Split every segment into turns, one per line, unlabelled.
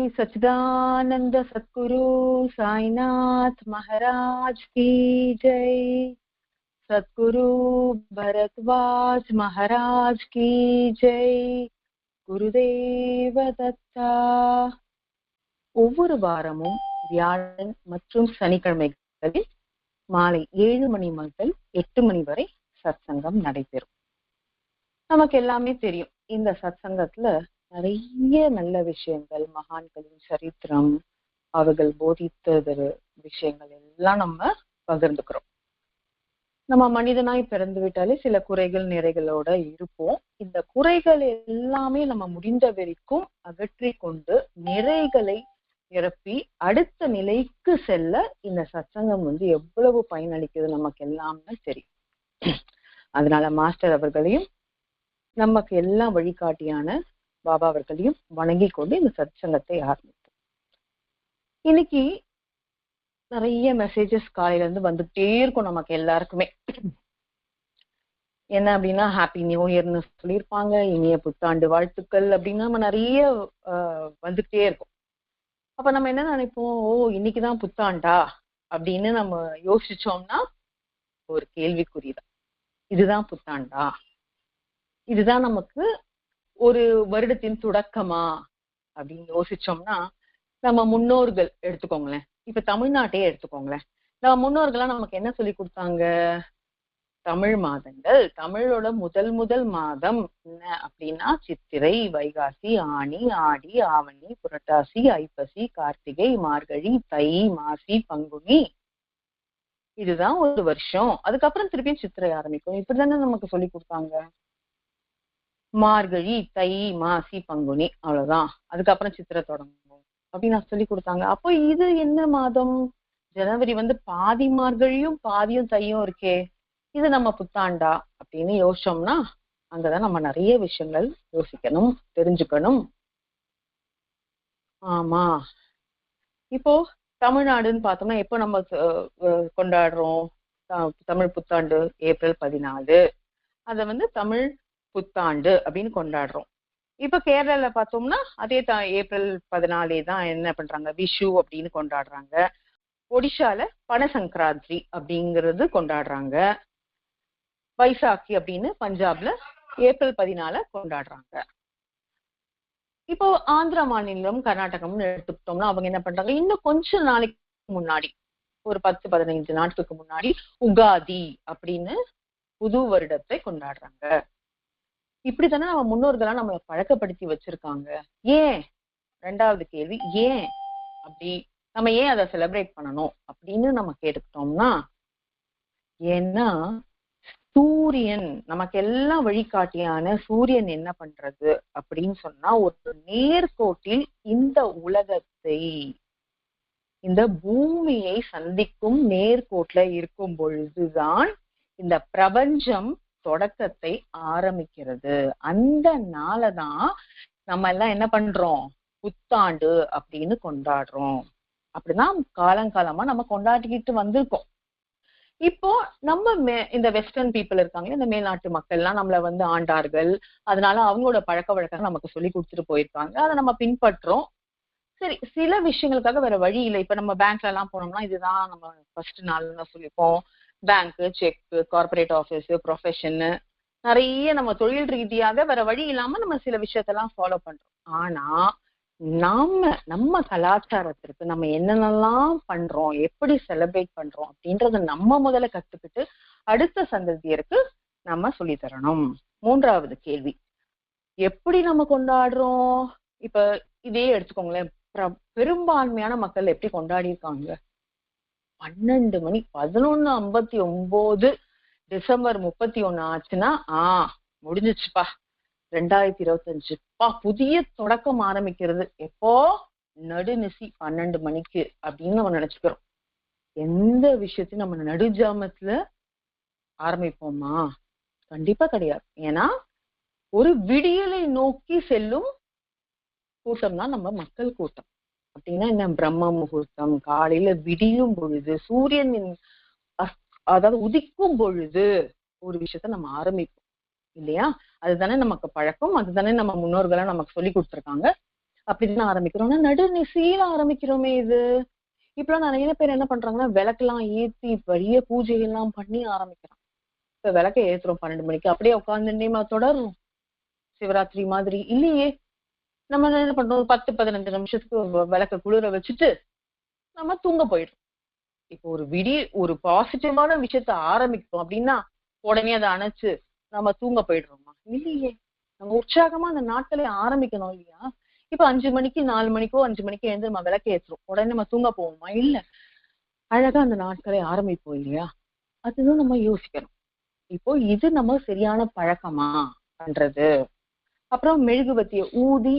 सच्चिदानंद सद्गुरु साईनाथ महाराज की जय. सद्गुरु भरद्वाज महाराज की जय. குருதேவ தத்தா. ஒவ்வொரு வாரமும் வியாழன் மற்றும் சனிக்கிழமைகளில் மாலை 7 மணி முதல் 8 மணி வரை சத்சங்கம் நடைபெறும். நமக்கு எல்லாமே தெரியும், இந்த சத்சங்கத்துல நிறைய நல்ல விஷயங்கள், மகான்களின் சரித்திரம், அவர்கள் போதித்த விஷயங்கள் எல்லாம் நம்ம பகிர்ந்துக்கிறோம். நம்ம மனிதனாய் பிறந்து விட்டாலே சில குறைகள் நிறைகளோட இருப்போம். இந்த குறைகள் எல்லாமே நம்ம முடிந்த வரைக்கும் அகற்றி கொண்டு நிறைகளை நிரப்பி அடுத்த நிலைக்கு செல்ல இந்த சத்சங்கம் எவ்வளவு பயனளிக்குது நமக்கு எல்லாமே தெரியும். அதனால மாஸ்டர் அவர்களையும் நமக்கு எல்லாம் வழிகாட்டியான பாபா அவர்களையும் வணங்கி கொண்டு இந்த சத்சங்கத்தை ஆரம்பிப்போம். இன்னைக்கு நிறைய மெசேஜஸ் காலையில இருந்து வந்துட்டே இருக்கும் நமக்கு எல்லாருக்குமே. என்ன அப்படின்னா, ஹாப்பி நியூ இயர்னு சொல்லியிருப்பாங்க, இனிய புத்தாண்டு வாழ்த்துக்கள் அப்படின்னு நம்ம நிறைய வந்துட்டே இருக்கும். அப்ப நம்ம என்ன நினைப்போம், ஓ இன்னைக்குதான் புத்தாண்டா அப்படின்னு நம்ம யோசிச்சோம்னா ஒரு கேள்விக்குறிதான். இதுதான் புத்தாண்டா, இதுதான் நமக்கு ஒரு வருடத்தின் தொடக்கமா அப்படின்னு யோசிச்சோம்னா, நம்ம முன்னோர்கள் எடுத்துக்கோங்களேன், இப்ப தமிழ்நாட்டையே எடுத்துக்கோங்களேன். நம்ம முன்னோர்கள்லாம் நமக்கு என்ன சொல்லி கொடுத்தாங்க? தமிழ் மாதங்கள், தமிழோட முதல் மாதம் என்ன அப்படின்னா சித்திரை, வைகாசி, ஆனி, ஆடி, ஆவணி, புரட்டாசி, ஐப்பசி, கார்த்திகை, மார்கழி, தை, மாசி, பங்குனி. இதுதான் ஒரு வருஷம். அதுக்கப்புறம் திருப்பியும் சித்திரை ஆரம்பிக்கும். இப்படிதானே நமக்கு சொல்லி கொடுத்தாங்க. மார்கழி, தை, மாசி, பங்குனி, அவ்வளவுதான். அதுக்கப்புறம் சித்திரை தொடங்கும் அப்படின்னு நான் சொல்லி கொடுத்தாங்க. அப்போ இது என்ன மாதம்? ஜனவரி பாதி மார்கழியும் பாதியும் தையும் இருக்கே, இது நம்ம புத்தாண்டா அப்படின்னு யோசிச்சோம்னா அங்கதான் நம்ம நிறைய விஷயங்கள் யோசிக்கணும், தெரிஞ்சுக்கணும். ஆமா, இப்போ தமிழ்நாடுன்னு பார்த்தோம்னா எப்போ நம்ம கொண்டாடுறோம் தமிழ் புத்தாண்டு? ஏப்ரல் 14. அத தமிழ் புத்தாண்டு அப்படின்னு கொண்டாடுறோம். இப்ப கேரளால பார்த்தோம்னா அதே ஏப்ரல் 14 தான் என்ன பண்றாங்க, விஷு அப்படின்னு கொண்டாடுறாங்க. ஒடிஷால பனசங்கராந்தி அப்படிங்கிறது கொண்டாடுறாங்க. வைசாக்கி அப்படின்னு பஞ்சாப்ல ஏப்ரல் 14 கொண்டாடுறாங்க. இப்போ ஆந்திரா மாநிலம், கர்நாடகம்னு எடுத்துக்கிட்டோம்னா அவங்க என்ன பண்றாங்க, இன்னும் கொஞ்ச நாளைக்கு முன்னாடி, ஒரு 10-15 நாட்களுக்கு முன்னாடி உகாதி அப்படின்னு புது வருடத்தை கொண்டாடுறாங்க. இப்படித்தானே நம்ம முன்னோர்களா நம்மளை பழக்கப்படுத்தி வச்சிருக்காங்க. ஏன்? 2வது கேள்வி, ஏன் அப்படி நம்ம ஏன் அதை செலிப்ரேட் பண்ணணும் அப்படின்னு நம்ம கேட்டுக்கிட்டோம்னா, ஏன்னா சூரியன் நமக்கு எல்லாம் வழிகாட்டியான சூரியன் என்ன பண்றது அப்படின்னு சொன்னா, ஒரு நேர்கோட்டில் இந்த உலகத்தை, இந்த பூமியை சந்திக்கும் நேர்கோட்ல இருக்கும் பொழுதுதான் இந்த பிரபஞ்சம் தொடக்கத்தை ஆரம்பிக்கிறது. அந்த நாளதான் நம்ம எல்லாம் என்ன பண்றோம், புத்தாண்டு அப்படின்னு கொண்டாடுறோம். அப்படிதான் காலங்காலமா நம்ம கொண்டாடிக்கிட்டு வந்திருக்கோம். இப்போ நம்ம இந்த வெஸ்டர்ன் பீப்புள் இருக்காங்களே, இந்த மேல்நாட்டு மக்கள் எல்லாம் நம்மள ஆண்டார்கள். அதனால அவங்களோட பழக்க வழக்கம் நமக்கு சொல்லி கொடுத்துட்டு போயிருக்காங்க, அதை நம்ம பின்பற்றோம். சரி, சில விஷயங்களுக்காக வேற வழி இல்லை. இப்ப நம்ம பேங்க்ல எல்லாம் போனோம்னா இதுதான் நம்ம ஃபர்ஸ்ட் நாள்னு சொல்லிப்போம். Bank, cheque, corporate office, profession, நிறைய நம்ம தொழில் ரீதியாக வேற வழி இல்லாம நம்ம சில விஷயத்தெல்லாம் ஃபாலோ பண்றோம். ஆனா நம்ம கலாச்சாரத்திற்கு நம்ம என்னென்னலாம் பண்றோம், எப்படி செலிப்ரேட் பண்றோம் அப்படின்றத நம்ம முதல்ல கத்துக்கிட்டு அடுத்த சந்ததியருக்கு நம்ம சொல்லி தரணும். 3வது கேள்வி, எப்படி நம்ம கொண்டாடுறோம்? இப்ப இதே எடுத்துக்கோங்களேன், பெரும்பான்மையான மக்கள் எப்படி கொண்டாடி இருக்காங்க? 12 மணி 11:59 டிசம்பர் 31 ஆச்சுன்னா முடிஞ்சிச்சுப்பா 2025, புதிய தொடக்கம் ஆரம்பிக்கிறது. எப்போ? நடுநிசி 12 மணிக்கு அப்படின்னு நம்ம நினைச்சுக்கிறோம். எந்த விஷயத்தையும் நம்ம நடுஜாமத்துல ஆரம்பிப்போமா? கண்டிப்பா கிடையாது. ஏன்னா ஒரு விடியலை நோக்கி செல்லும் கூட்டம் தான் நம்ம மக்கள் கூட்டம். அப்படின்னா என்ன? பிரம்ம முகூர்த்தம், காலையில விடியும் பொழுது, சூரியனின் அதாவது உதிக்கும் பொழுது ஒரு விஷயத்த நம்ம ஆரம்பிப்போம் இல்லையா? அதுதானே நமக்கு பழக்கம், அதுதானே நம்ம முன்னோர்களா நமக்கு சொல்லி கொடுத்துருக்காங்க. அப்படின்னு ஆரம்பிக்கிறோம்னா நடுநிசையில ஆரம்பிக்கிறோமே இது. இப்பெல்லாம் நிறைய பேர் என்ன பண்றாங்கன்னா விளக்கெல்லாம் ஏத்தி பெரிய பூஜைகள்லாம் பண்ணி ஆரம்பிக்கிறாங்க. இப்ப விளக்க ஏத்துறோம் 12 மணிக்கு, அப்படியே உட்காந்துட்டே தொடரும் சிவராத்திரி மாதிரி இல்லையே. நம்ம என்ன பண்றோம், ஒரு 10-15 நிமிஷத்துக்கு விளக்க குளிர வச்சுட்டு நம்ம தூங்க போயிடும். இப்போ ஒரு பாசிட்டிவான விஷயத்த ஆரம்பிக்கும் அப்படின்னா உடனே அதை அணைச்சு நம்ம தூங்க போயிடுறோமா? இல்லையே. நம்ம உற்சாகமா அந்த நாட்களை ஆரம்பிக்கணும் இல்லையா? இப்ப 5 மணிக்கு 4 மணிக்கோ 5 மணிக்கு எழுந்து நம்ம விளக்க ஏற்றுறோம், உடனே நம்ம தூங்க போவோமா? இல்ல. அழகா அந்த நாட்களை ஆரம்பிப்போம் இல்லையா? அதுதான் நம்ம யோசிக்கணும். இப்போ இது நம்ம சரியான பழக்கமா பண்றது? அப்புறம் மெழுகுவத்திய ஊதி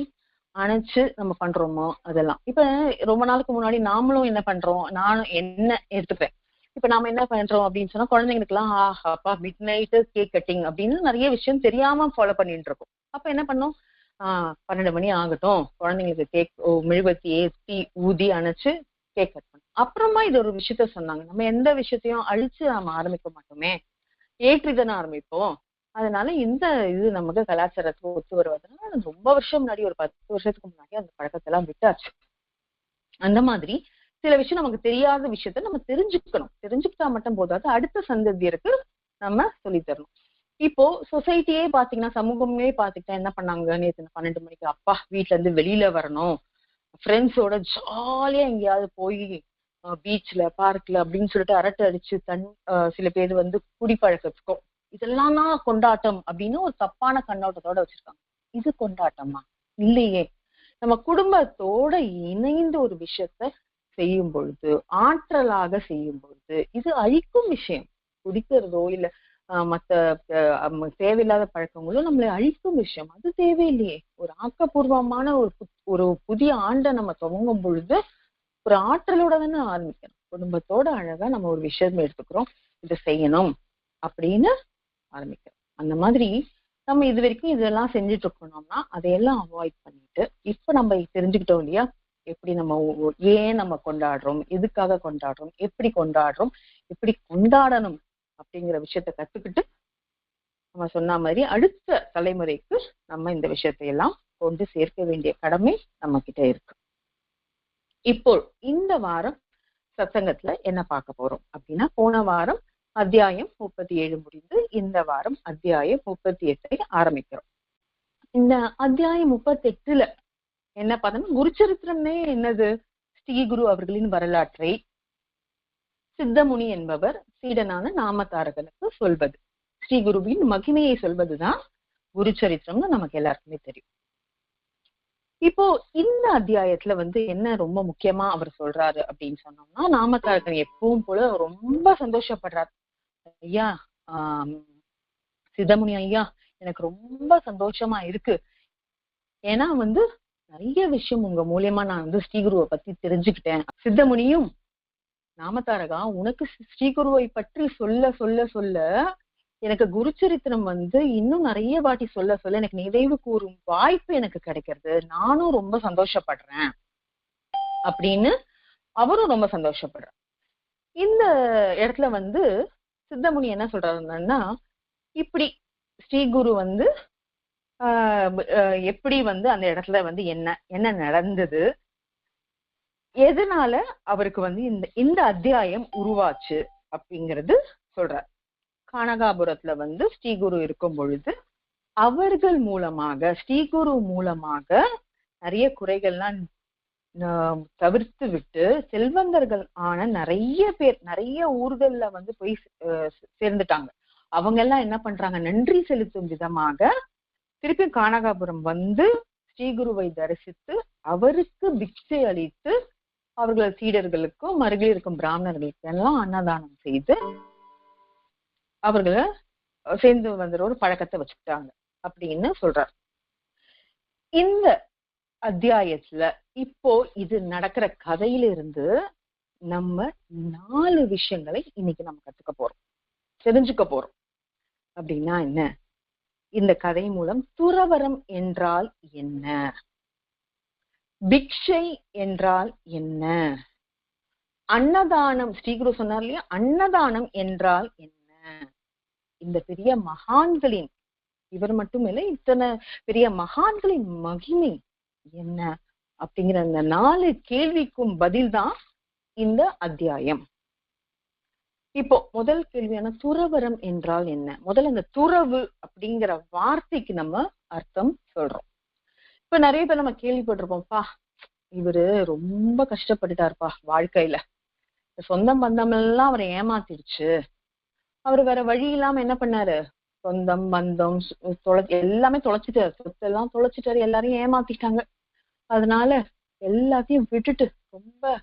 அணைச்சு நம்ம பண்றோமோ அதெல்லாம். இப்ப ரொம்ப நாளுக்கு முன்னாடி நாமளும் என்ன பண்றோம், நானும் என்ன எடுத்துப்பேன். இப்ப நாம என்ன பண்றோம் அப்படின்னு சொன்னா குழந்தைங்களுக்கு எல்லாம் அப்பா மிட் நைட்டு கேக் கட்டிங் அப்படின்னு நிறைய விஷயம் தெரியாம ஃபாலோ பண்ணிட்டு இருக்கோம். அப்ப என்ன பண்ணோம், 12 மணி ஆகட்டும், குழந்தைங்களுக்கு கேக் மெழுகுவத்தி ஏற்றி ஊதி அணைச்சு கேக் கட் பண்ணோம். அப்புறமா இது ஒரு விஷயத்த சொன்னாங்க, நம்ம எந்த விஷயத்தையும் அழிச்சு நாம ஆரம்பிக்க மாட்டோமே, ஏற்றிதானே ஆரம்பிப்போம். அதனால இந்த இது நமக்கு கலாச்சாரத்துக்கு ஒத்து வருவதனால ரொம்ப வருஷம் முன்னாடி, ஒரு 10 வருஷத்துக்கு முன்னாடி அந்த பழக்கத்தை எல்லாம் விட்டாச்சு. அந்த மாதிரி சில விஷயம் நமக்கு தெரியாத விஷயத்த நம்ம தெரிஞ்சுக்கணும். தெரிஞ்சுக்கிட்டா மட்டும் போதாது, அடுத்த சந்ததியருக்கு நம்ம சொல்லித்தரணும். இப்போ சொசைட்டியே பாத்தீங்கன்னா, சமூகமே பாத்துக்கிட்டா என்ன பண்ணாங்க, நேற்று 12 மணிக்கு அப்பா வீட்டுல இருந்து வெளியில வரணும், ஃப்ரெண்ட்ஸோட ஜாலியா எங்கேயாவது போய் பீச்ல பார்க்ல அப்படின்னு சொல்லிட்டு அரட்டை அடிச்சு சில பேர் குடிப்பழக்கத்துக்கும் இதெல்லாம் தான் கொண்டாட்டம் அப்படின்னு ஒரு தப்பான கண்ணோட்டத்தோட வச்சிருக்காங்க. இது கொண்டாட்டமா? இல்லையே. நம்ம குடும்பத்தோட இணைந்து ஒரு விஷயத்த செய்யும் பொழுது, ஆற்றலாக செய்யும் பொழுது, இது அழிக்கும் விஷயம். குடிக்கிறதோ இல்ல மத்த தேவையில்லாத பழக்கங்களோ நம்மளை அழிக்கும் விஷயம். அது தேவையில்லையே. ஒரு ஆக்கப்பூர்வமான ஒரு புதிய ஆண்டை நம்ம துவங்கும் பொழுது ஒரு ஆற்றலோட தானே ஆரம்பிக்கணும். குடும்பத்தோட அழகா நம்ம ஒரு விஷயம் எடுத்துக்கிறோம், இதை செய்யணும் அப்படின்னு ஆரம்பிக்கிறோம். அந்த மாதிரி நம்ம இது வரைக்கும் இதெல்லாம் செஞ்சுட்டு இருக்கணும்னா அதையெல்லாம் அவாய்ட் பண்ணிட்டு இப்ப நம்ம தெரிஞ்சுக்கிட்டோம் இல்லையா, எப்படி நம்ம ஏன் நம்ம கொண்டாடுறோம், எதுக்காக கொண்டாடுறோம், எப்படி கொண்டாடுறோம், எப்படி கொண்டாடணும் அப்படிங்கிற விஷயத்த கத்துக்கிட்டு நம்ம சொன்ன மாதிரி அடுத்த தலைமுறைக்கு நம்ம இந்த விஷயத்தையெல்லாம் கொண்டு சேர்க்க வேண்டிய கடமை நம்ம கிட்ட இருக்கு. இப்போ இந்த வாரம் சத்சங்கத்துல என்ன பார்க்க போறோம் அப்படின்னா, போன வாரம் அத்தியாயம் 37 முடிந்து இந்த வாரம் அத்தியாயம் 38 ஆரம்பிக்கிறோம். இந்த அத்தியாயம் 38ல என்ன பார்த்தோம்னா, குருச்சரித்திரம்னே என்னது, ஸ்ரீ குரு அவர்களின் வரலாற்றை சித்தமுனி என்பவர் சீடனான நாமதாரகனுக்கு சொல்வது, ஸ்ரீ குருவின் மகிமையை சொல்வதுதான் குருச்சரித்திரம்னு நமக்கு எல்லாருக்குமே தெரியும். இப்போ இந்த அத்தியாயத்துல என்ன ரொம்ப முக்கியமா அவர் சொல்றாரு அப்படின்னு சொன்னோம்னா, நாமதாரகன் எப்பவும் போல ரொம்ப சந்தோஷப்படுறார். ஐயா, சித்தமுனி ஐயா, எனக்கு ரொம்ப சந்தோஷமா இருக்கு. ஏன்னா நிறைய விஷயம் உங்க மூலியமா நான் ஸ்ரீகுருவை பத்தி தெரிஞ்சுக்கிட்டேன். சித்தமுனியும், நாமதாரகா, உனக்கு ஸ்ரீகுருவை பற்றி சொல்ல சொல்ல சொல்ல எனக்கு குருச்சரித்திரம் இன்னும் நிறைய வாட்டி சொல்ல சொல்ல எனக்கு நிறைவு கூறும் வாய்ப்பு எனக்கு கிடைக்கிறது. நானும் ரொம்ப சந்தோஷப்படுறேன் அப்படின்னு அவரும் ரொம்ப சந்தோஷப்படுறார். இந்த இடத்துல சித்தமுனி என்ன சொல்றாருன்னா, இப்படி ஸ்ரீகுரு எப்படி அந்த இடத்துல என்ன என்ன நடந்தது, எதனால அவருக்கு இந்த அத்தியாயம் உருவாச்சு அப்படிங்கிறது சொல்றார். கானகாபுரத்துல ஸ்ரீகுரு இருக்கும் பொழுது அவர்கள் மூலமாக, ஸ்ரீகுரு மூலமாக நிறைய குறைகள்லாம் தவிர்த்து விட்டு செல்வந்தர்கள் ஆன நிறைய பேர் நிறைய ஊர்கள்ல போய் சேர்ந்துட்டாங்க. அவங்க எல்லாம் என்ன பண்றாங்க, நன்றி செலுத்தும் விதமாக திருப்பி கானகாபுரம் ஸ்ரீகுருவை தரிசித்து அவருக்கு பிக்ஷை அளித்து அவர்கள் சீடர்களுக்கும் அருகில் இருக்கும் பிராமணர்களுக்கு எல்லாம் அன்னதானம் செய்து அவர்களை சேர்ந்து ஒரு பழக்கத்தை வச்சுக்கிட்டாங்க அப்படின்னு சொல்றார். இந்த அத்தியாயத்துல இப்போ இது நடக்கிற கதையிலிருந்து நம்ம 4 விஷயங்களை இன்னைக்கு நம்ம கத்துக்க போறோம், தெரிஞ்சுக்க போறோம். அப்படின்னா என்ன, இந்த கதை மூலம் துறவரம் என்றால் என்ன, பிக்ஷை என்றால் என்ன, அன்னதானம், ஸ்ரீகுரு சொன்னார் இல்லையா, அன்னதானம் என்றால் என்ன, இந்த பெரிய மகான்களின், இவர் மட்டும் இல்லை இத்தனை பெரிய மகான்களின் மகிமை என்ன, அப்படிங்கிற அந்த 4 கேள்விக்கும் பதில் தான் இந்த அத்தியாயம். இப்போ முதல் கேள்வியான துறவரம் என்றால் என்ன? முதல்ல இந்த துறவு அப்படிங்கிற வார்த்தைக்கு நம்ம அர்த்தம் சொல்றோம். இப்ப நிறைய பேர் நம்ம கேள்விப்பட்டிருப்போம்ப்பா, இவரு ரொம்ப கஷ்டப்பட்டுட்டாருப்பா வாழ்க்கையில, சொந்தம் பந்தம் எல்லாம் அவரை ஏமாத்திடுச்சு, அவரு வேற வழி இல்லாம என்ன பண்ணாரு, சொந்தம் பந்தம் எல்லாமே தொலைச்சிட்டாரு, சொத்து எல்லாம் தொலைச்சிட்டாரு, எல்லாரையும் ஏமாத்திட்டாங்க, அதனால எல்லாத்தையும் விட்டுட்டு ரொம்ப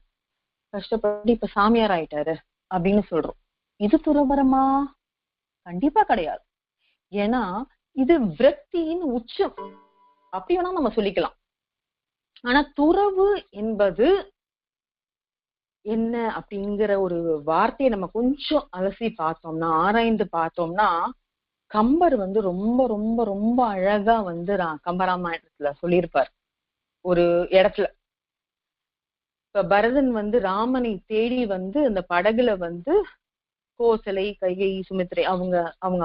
கஷ்டப்பட்டு இப்ப சாமியார் ஆயிட்டாரு அப்படின்னு சொல்றோம். இது துறவரமா? கண்டிப்பா கிடையாது. ஏன்னா இது விரக்தியின் உச்சம் அப்படி வேணா நம்ம சொல்லிக்கலாம். ஆனா துறவு என்பது என்ன அப்படிங்கிற ஒரு வார்த்தையை நம்ம கொஞ்சம் அலசி பார்த்தோம்னா, ஆராய்ந்து பார்த்தோம்னா, கம்பர் வந்து ரொம்ப ரொம்ப ரொம்ப அழகா வந்து கம்பராமாயணத்துல சொல்லியிருப்பார். ஒரு இடத்துல இப்ப பரதன் வந்து ராமனை தேடி வந்து அந்த படகுல வந்து கோசலை, கைகை, சுமித்திரை அவங்க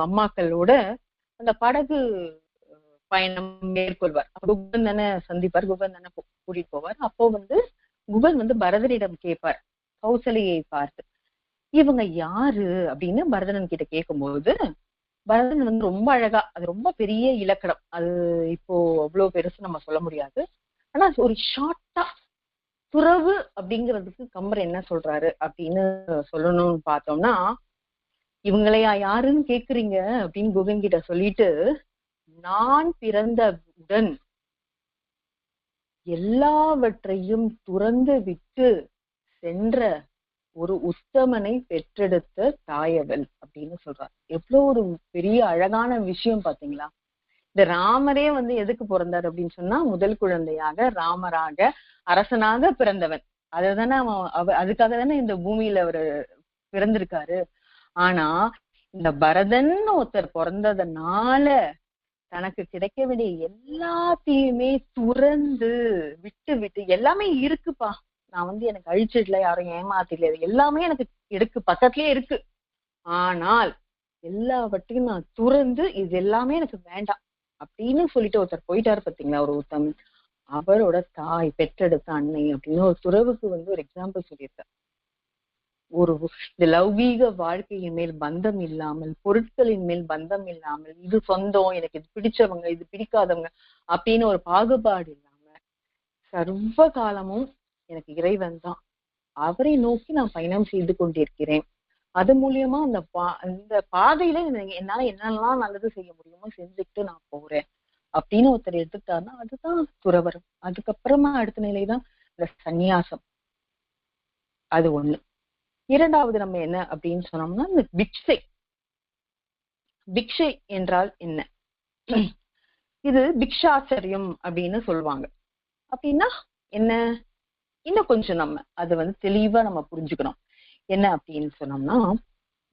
அம்மாக்களோட அந்த படகு பயணம் மேற்கொள்வார். குகன் தானே சந்திப்பார், குகன் தானே கூட்டிட்டு போவார். அப்போ வந்து குகன் வந்து பரதனிடம் கேட்பார் கௌசலையை பார்த்து, இவங்க யாரு அப்படின்னு பரதன் கிட்ட கேட்கும்போது, பரதன் வந்து ரொம்ப அழகா, அது ரொம்ப பெரிய இலக்கணம், அது இப்போ அவ்வளவு பெருசு நம்ம சொல்ல முடியாது, ஆனா ஒரு ஷார்ட்டா துறவு அப்படிங்கிறதுக்கு கம்பர் என்ன சொல்றாரு அப்படின்னு சொல்லணும்னு பார்த்தோம்னா, இவங்களையா யாருன்னு கேக்குறீங்க அப்படின்னு குகன் கிட்ட சொல்லிட்டு, நான் பிறந்தவுடன் எல்லாவற்றையும் துறந்து விட்டு சென்ற ஒரு உத்தமனை பெற்றெடுத்த தாயவள் அப்படின்னு சொல்றார். எவ்வளவு ஒரு பெரிய அழகான விஷயம் பாத்தீங்களா? இந்த ராமரே வந்து எதுக்கு பிறந்தார் அப்படின்னு சொன்னா, முதல் குழந்தையாக ராமராக அரசனாக பிறந்தவன். அதுதானே அதுக்காக தானே இந்த பூமியில அவரு பிறந்திருக்காரு. ஆனா இந்த பரதன் ஒருத்தர் பிறந்ததுனால தனக்கு கிடைக்க வேண்டிய எல்லாத்தையுமே துறந்து விட்டு எல்லாமே இருக்குப்பா, நான் வந்து எனக்கு அழிச்சிடல, யாரும் ஏமாத்தில, எல்லாமே எனக்கு இருக்கு, பக்கத்துலயே இருக்கு, ஆனால் எல்லாவற்றையும் நான் துறந்து இது எல்லாமே எனக்கு வேண்டாம் அப்படின்னு சொல்லிட்டு ஒருத்தர் போயிட்டாரு பாத்தீங்களா, ஒரு உத்தமன், அவரோட தாய் பெற்றெடுத்த அன்னை அப்படின்னு ஒரு துறவுக்கு வந்து ஒரு எக்ஸாம்பிள் சொல்லியிருக்கார். ஒரு இந்த லௌகீக வாழ்க்கையின் மேல் பந்தம் இல்லாமல், பொருட்களின் மேல் பந்தம் இல்லாமல், இது சொந்தம், எனக்கு இது பிடிச்சவங்க, இது பிடிக்காதவங்க அப்படின்னு ஒரு பாகுபாடு இல்லாம சர்வ காலமும் எனக்கு இறைவன் தான், அவரை நோக்கி நான் பயணம் செய்து கொண்டிருக்கிறேன், அது மூலியமா அந்த பாதையில என்னால என்னெல்லாம் நல்லது செய்ய முடியுமோ செஞ்சுக்கிட்டு நான் போறேன் அப்படின்னு ஒருத்தர் எடுத்துக்கிட்டாருன்னா அதுதான் துறவரம். அதுக்கப்புறமா அடுத்த நிலைதான் இந்த சந்நியாசம். அது ஒண்ணு. இரண்டாவது நம்ம என்ன அப்படின்னு சொன்னோம்னா, இந்த பிக்ஷை. பிக்ஷை என்றால் என்ன? இது பிக்ஷாச்சரியம் அப்படின்னு சொல்லுவாங்க. அப்படின்னா என்ன? இன்னும் கொஞ்சம் நம்ம அதை வந்து தெளிவா நம்ம புரிஞ்சுக்கணும். என்ன அப்படின்னு சொன்னோம்னா,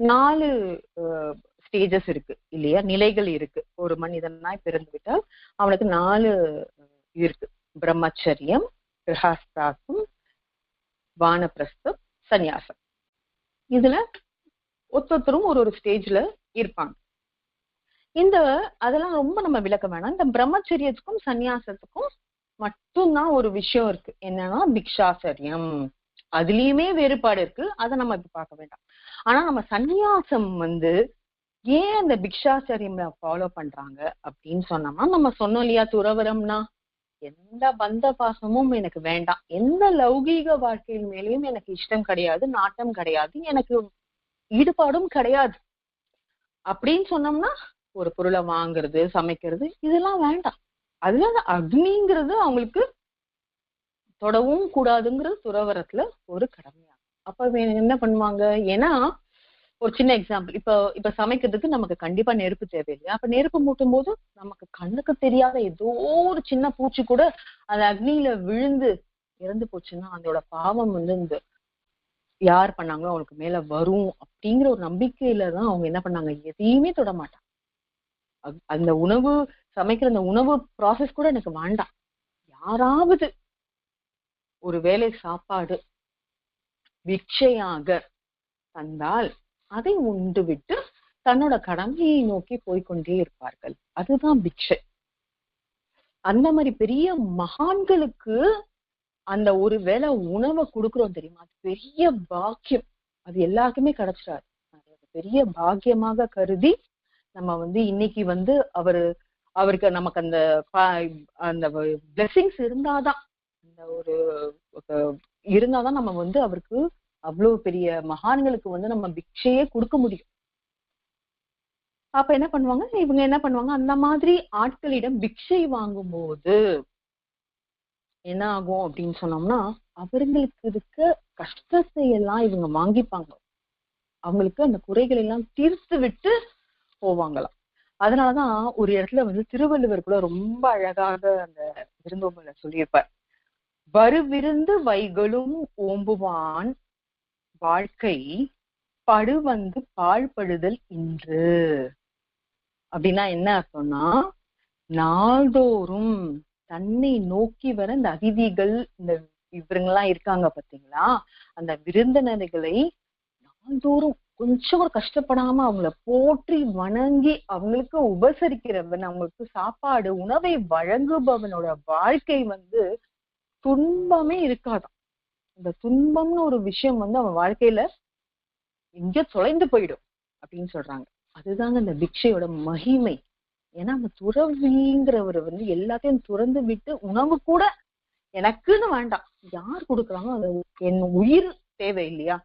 4 ஸ்டேஜஸ் இருக்கு இல்லையா, நிலைகள் இருக்கு. ஒரு மனிதனாய் பிறந்து விட்டால் அவனுக்கு 4 இருக்கு: பிரம்மச்சரியம், கிரகஸ்தாசம், வானப்பிரஸ்தம், சந்நியாசம். இதுல ஒருத்தரும் ஒரு ஸ்டேஜ்ல இருப்பாங்க. அதெல்லாம் ரொம்ப நம்ம விளக்க வேணாம். இந்த பிரம்மச்சரியத்துக்கும் சந்நியாசத்துக்கும் மட்டும்தான் ஒரு விஷயம் இருக்கு, என்னன்னா பிக்ஷாச்சரியம். அதுலயுமே வேறுபாடு இருக்கு, அதை நம்ம இப்ப பார்க்க வேண்டாம். ஆனா நம்ம சந்நியாசம் வந்து ஏன் அந்த பிக்ஷாச்சரியம் ஃபாலோ பண்றாங்க அப்படின்னு சொன்னோம்னா, நம்ம சொன்னோம் இல்லையா, துறவரம்னா எந்த பந்த பாசமும் எனக்கு வேண்டாம், எந்த லௌகீக வாழ்க்கையின் மேலேயும் எனக்கு இஷ்டம் கிடையாது, நாட்டம் கிடையாது, எனக்கு ஈடுபாடும் கிடையாது அப்படின்னு சொன்னோம்னா, ஒரு பொருளை வாங்குறது, சமைக்கிறது, இதெல்லாம் வேண்டாம். அதுல அக்னிங்கிறது அவங்களுக்கு தொடவும் கூடாதுங்கிறது துறவரத்துல ஒரு கடமையா. அப்ப என்ன பண்ணுவாங்க, ஏன்னா ஒரு சின்ன எக்ஸாம்பிள், இப்ப சமைக்கிறதுக்கு நமக்கு கண்டிப்பா நெருப்பு தேவை இல்லையா? அப்ப நெருப்பு மூட்டும் போது நமக்கு கண்ணுக்கு தெரியாத ஏதோ ஒரு சின்ன பூச்சி கூட அந்த அக்னியில விழுந்து இறந்து போச்சுன்னா அதோட பாவம் வந்து இந்த யார் பண்ணாங்களோ அவங்களுக்கு மேல வரும் அப்படிங்கிற ஒரு நம்பிக்கையிலதான் அவங்க என்ன பண்ணாங்க, எதையுமே தொட மாட்டாங்க. அந்த உணவு சமைக்கிற அந்த உணவு ப்ராசஸ் கூட எனக்கு வேண்டாம், யாராவது ஒரு வேளை சாப்பாடு பிக்ஷையாக தந்தால் அதை உண்டு விட்டு தன்னோட கடமையை நோக்கி போய்கொண்டே இருப்பார்கள். அதுதான் பிக்ஷை. அந்த மாதிரி பெரிய மகான்களுக்கு அந்த ஒரு வேளை உணவை கொடுக்குறோம் தெரியுமா, அது பெரிய பாக்கியம். அது எல்லாருக்குமே கிடைச்சிடாது. பெரிய பாக்கியமாக கருதி நம்ம இன்னைக்கு அவருக்கு நமக்கு அந்த பிளெஸிங்ஸ் இருந்தாதான், அந்த ஒரு இருந்தாதான் நம்ம அவருக்கு அவ்வளவு பெரிய மகான்களுக்கு நம்ம பிக்ஷையே கொடுக்க முடியும். அப்ப என்ன பண்ணுவாங்க, இவங்க என்ன பண்ணுவாங்க, அந்த மாதிரி ஆட்களிடம் பிக்ஷை வாங்கும் போது என்ன ஆகும் அப்படின்னு சொன்னோம்னா, அவர்களுக்கு இருக்க கஷ்டத்தை எல்லாம் இவங்க வாங்கிப்பாங்க. அவங்களுக்கு அந்த குறைகள் எல்லாம் தீர்த்து விட்டு போவாங்களாம். அதனாலதான் ஒரு இடத்துல திருவள்ளுவர் கூட ரொம்ப அழகாக அந்த விருந்தோம்பல சொல்லியிருப்பார். வருவிருந்து வைகளும் ஓம்புவான் வாழ்க்கை படு பாழ்படுதல் இன்று. அப்படின்னா என்ன அர்த்தம்னா, நாள்தோறும் தன்னை நோக்கி வர இந்த அதிதிகள், இந்த இவருங்கெல்லாம் இருக்காங்க பாத்தீங்களா, அந்த விருந்தினர்களை நாள்தோறும் கொஞ்சம் கூட கஷ்டப்படாம அவங்கள போற்றி வணங்கி அவங்களுக்கு உபசரிக்கிறவன், அவங்களுக்கு சாப்பாடு உணவை வழங்குபவனோட வாழ்க்கை துன்பமே இருக்காதாம். இந்த துன்பம்னு ஒரு விஷயம் அவன் வாழ்க்கையில எங்க தொலைந்து போயிடும் அப்படின்னு சொல்றாங்க. அதுதாங்க இந்த பிக்ஷையோட மகிமை. ஏன்னா அந்த துறவிங்கிறவர் எல்லாத்தையும் துறந்து விட்டு உணவு கூட எனக்குன்னு வேண்டாம், யார் கொடுக்குறாங்க அது என் உயிர் தேவை இல்லையா,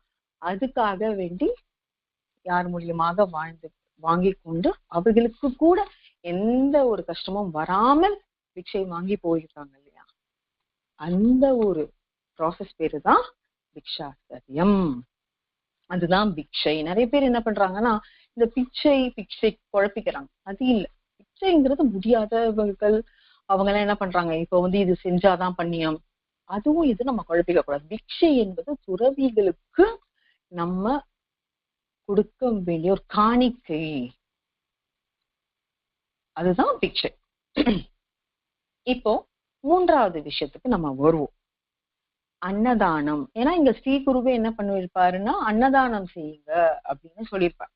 அதுக்காக வேண்டி யார் மூலியமாக வாங்கி கொண்டு அவர்களுக்கு கூட எந்த ஒரு கஷ்டமும் வராமல் பிக்ஷை வாங்கி போயிருக்காங்க இல்லையா, அந்த ஒரு ப்ராசஸ் பேரு தான் பிக்ஷாச்சரியம். அதுதான் பிக்ஷை. நிறைய பேர் என்ன பண்றாங்கன்னா, இந்த பிக்ஷை குழப்பிக்கிறாங்க. அது இல்ல, பிக்ஷைங்கிறது முடியாதவர்கள் அவங்க எல்லாம் என்ன பண்றாங்க, இப்ப இது செஞ்சாதான் பண்ணியம், அதுவும் இது நம்ம குழப்பிக்க கூடாது. பிக்ஷை என்பது துறவிகளுக்கு நம்ம கொடுக்க வேண்டிய ஒரு காணிக்கை, அதுதான் பிக்ஷை. இப்போ மூன்றாவது விஷயத்துக்கு நம்ம வருவோம், அன்னதானம். ஏன்னா இங்க ஸ்ரீ குருவே என்ன பண்ணிருப்பாருன்னா, அன்னதானம் செய்யுங்க அப்படின்னு சொல்லியிருப்பார்.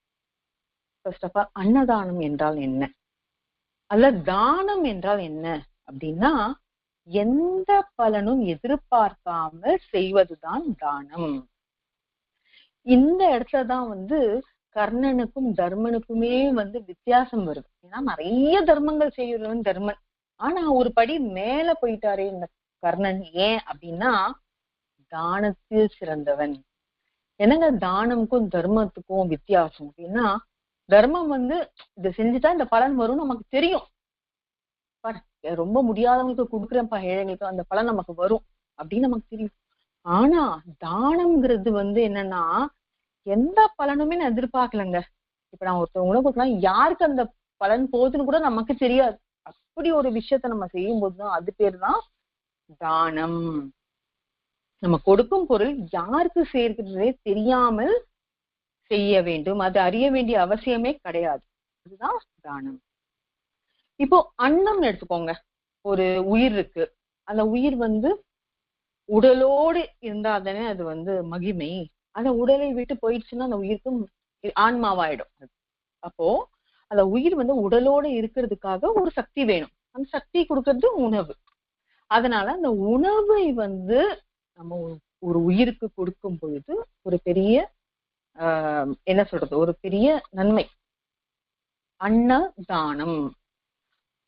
ஃபர்ஸ்ட் ஆஃப் ஆல், அன்னதானம் என்றால் என்ன, அல்ல தானம் என்றால் என்ன அப்படின்னா, எந்த பலனும் எதிர்பார்க்காமல் செய்வதுதான் தானம். இந்த இடத்துலதான் கர்ணனுக்கும் தர்மனுக்குமே வித்தியாசம் வருது. ஏன்னா நிறைய தர்மங்கள் செய்யறவன் தர்மன், ஆனா ஒரு படி மேல போயிட்டாரே இந்த கர்ணன். ஏன் அப்படின்னா, தானத்தில் சிறந்தவன். என்னங்க தானமுக்கும் தர்மத்துக்கும் வித்தியாசம் அப்படின்னா, தர்மம் இதை செஞ்சுட்டா இந்த பலன் வரும் நமக்கு தெரியும், ரொம்ப முடியாதவங்களுக்கு கொடுக்குறப்ப ஏழைங்களுக்கு அந்த பலன் நமக்கு வரும் அப்படின்னு நமக்கு தெரியும். ஆனா தானம்ங்கிறது என்னன்னா, எந்த பலனுமே நான் எதிர்பார்க்கலங்க. இப்ப நான் ஒருத்தவங்க உணவு கொடுக்கலாம், யாருக்கு அந்த பலன் போகுதுன்னு கூட நமக்கு தெரியாது. அப்படி ஒரு விஷயத்த நம்ம செய்யும் போதுதான் அது பேர் தான் தானம். நம்ம கொடுக்கும் பொருள் யாருக்கு சேர்க்கிறதே தெரியாமல் செய்ய வேண்டும், அது அறிய வேண்டிய அவசியமே கிடையாது. அதுதான் தானம். இப்போ அன்னம் எடுத்துக்கோங்க, ஒரு உயிர் இருக்கு, அந்த உயிர் உடலோடு இருந்தா தானே அது மகிமை. அந்த உடலை விட்டு போயிடுச்சுன்னா அந்த உயிருக்கும் ஆன்மாவாயிடும். அப்போ அந்த உயிர் உடலோடு இருக்கிறதுக்காக ஒரு சக்தி வேணும், அந்த சக்தி கொடுக்கறது உணவு. அதனால அந்த உணவை நம்ம ஒரு உயிருக்கு கொடுக்கும் பொழுது ஒரு பெரிய என்ன சொல்றது, ஒரு பெரிய நன்மை. அன்னதானம்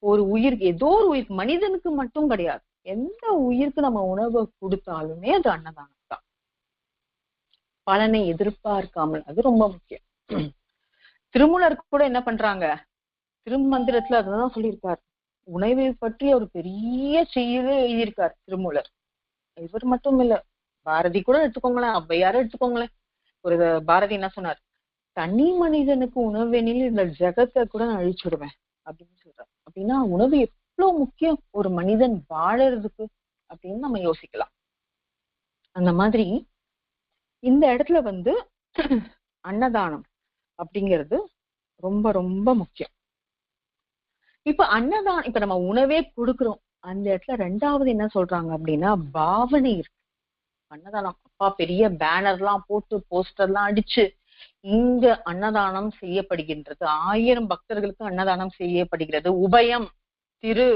ஒரு உயிருக்கு, ஏதோ ஒரு உயிருக்கு, மனிதனுக்கு மட்டும் கிடையாது, எந்த உயிருக்கு நம்ம உணவை கொடுத்தாலுமே அது அன்னதானம் தான், பலனை எதிர்பார்க்காமல். அது ரொம்ப முக்கியம். திருமூலர் கூட என்ன பண்றாங்க, திருமந்திரத்துல அதுதான் சொல்லியிருக்காரு. உணவை பற்றி ஒரு பெரிய செய்தியே எழுதியிருக்கார் திருமூலர். இவர் மட்டும் இல்ல, பாரதி கூட எடுத்துக்கோங்களேன், ஔவையாரும் எடுத்துக்கோங்களேன். ஒரு பாரதி என்ன சொன்னார், தனி மனிதனுக்கு உணவெனில் இந்த ஜெகத்தை கூட நான் அழிச்சுடுவேன் அப்படின்னு சொல்றாரு. அப்படின்னா உணவு எவ்வளவு முக்கியம் ஒரு மனிதன் வாழறதுக்கு அப்படின்னு நம்ம யோசிக்கலாம். அந்த மாதிரி இந்த இடத்துல அன்னதானம் அப்படிங்கிறது ரொம்ப ரொம்ப முக்கியம். இப்ப அன்னதானம், இப்ப நம்ம உணவே கொடுக்குறோம், அந்த இடத்துல ரெண்டாவது என்ன சொல்றாங்க அப்படின்னா பாவனை இருக்கு. அன்னதானம் அப்பா பெரிய பேனர்லாம் போட்டு போஸ்டர்லாம் அடிச்சு இங்க அன்னதானம் செய்யப்படுகின்றது, 1000 பக்தர்களுக்கு அன்னதானம் செய்யப்படுகிறது, உபயம் திரு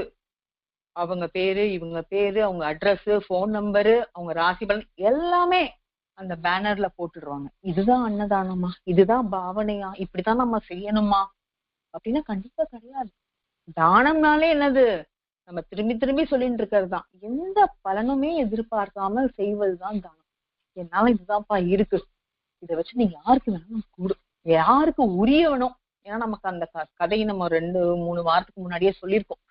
அவங்க பேரு, இவங்க பேரு, அவங்க அட்ரஸ், போன் நம்பரு, அவங்க ராசி பலன் எல்லாமே அந்த பேனர்ல போட்டுடுவாங்க. இதுதான் அன்னதானமா, இதுதான் பாவனையா, இப்படிதான் நம்ம செய்யணுமா அப்படின்னா கண்டிப்பா கிடையாது. தானம்னாலே என்னது, நம்ம திரும்பி திரும்பி சொல்லிட்டு இருக்கிறது தான். எந்த பலனுமே எதிர்பார்க்காம செய்வதுதான் தானம். என்னால இதுதான்ப்பா இருக்கு, இதை வச்சு நீ யாருக்கு வேணாலும் கூடு, யாருக்கு உரியவனும். ஏன்னா நமக்கு அந்த கதையை நம்ம 2-3 வாரத்துக்கு முன்னாடியே சொல்லியிருக்கோம்.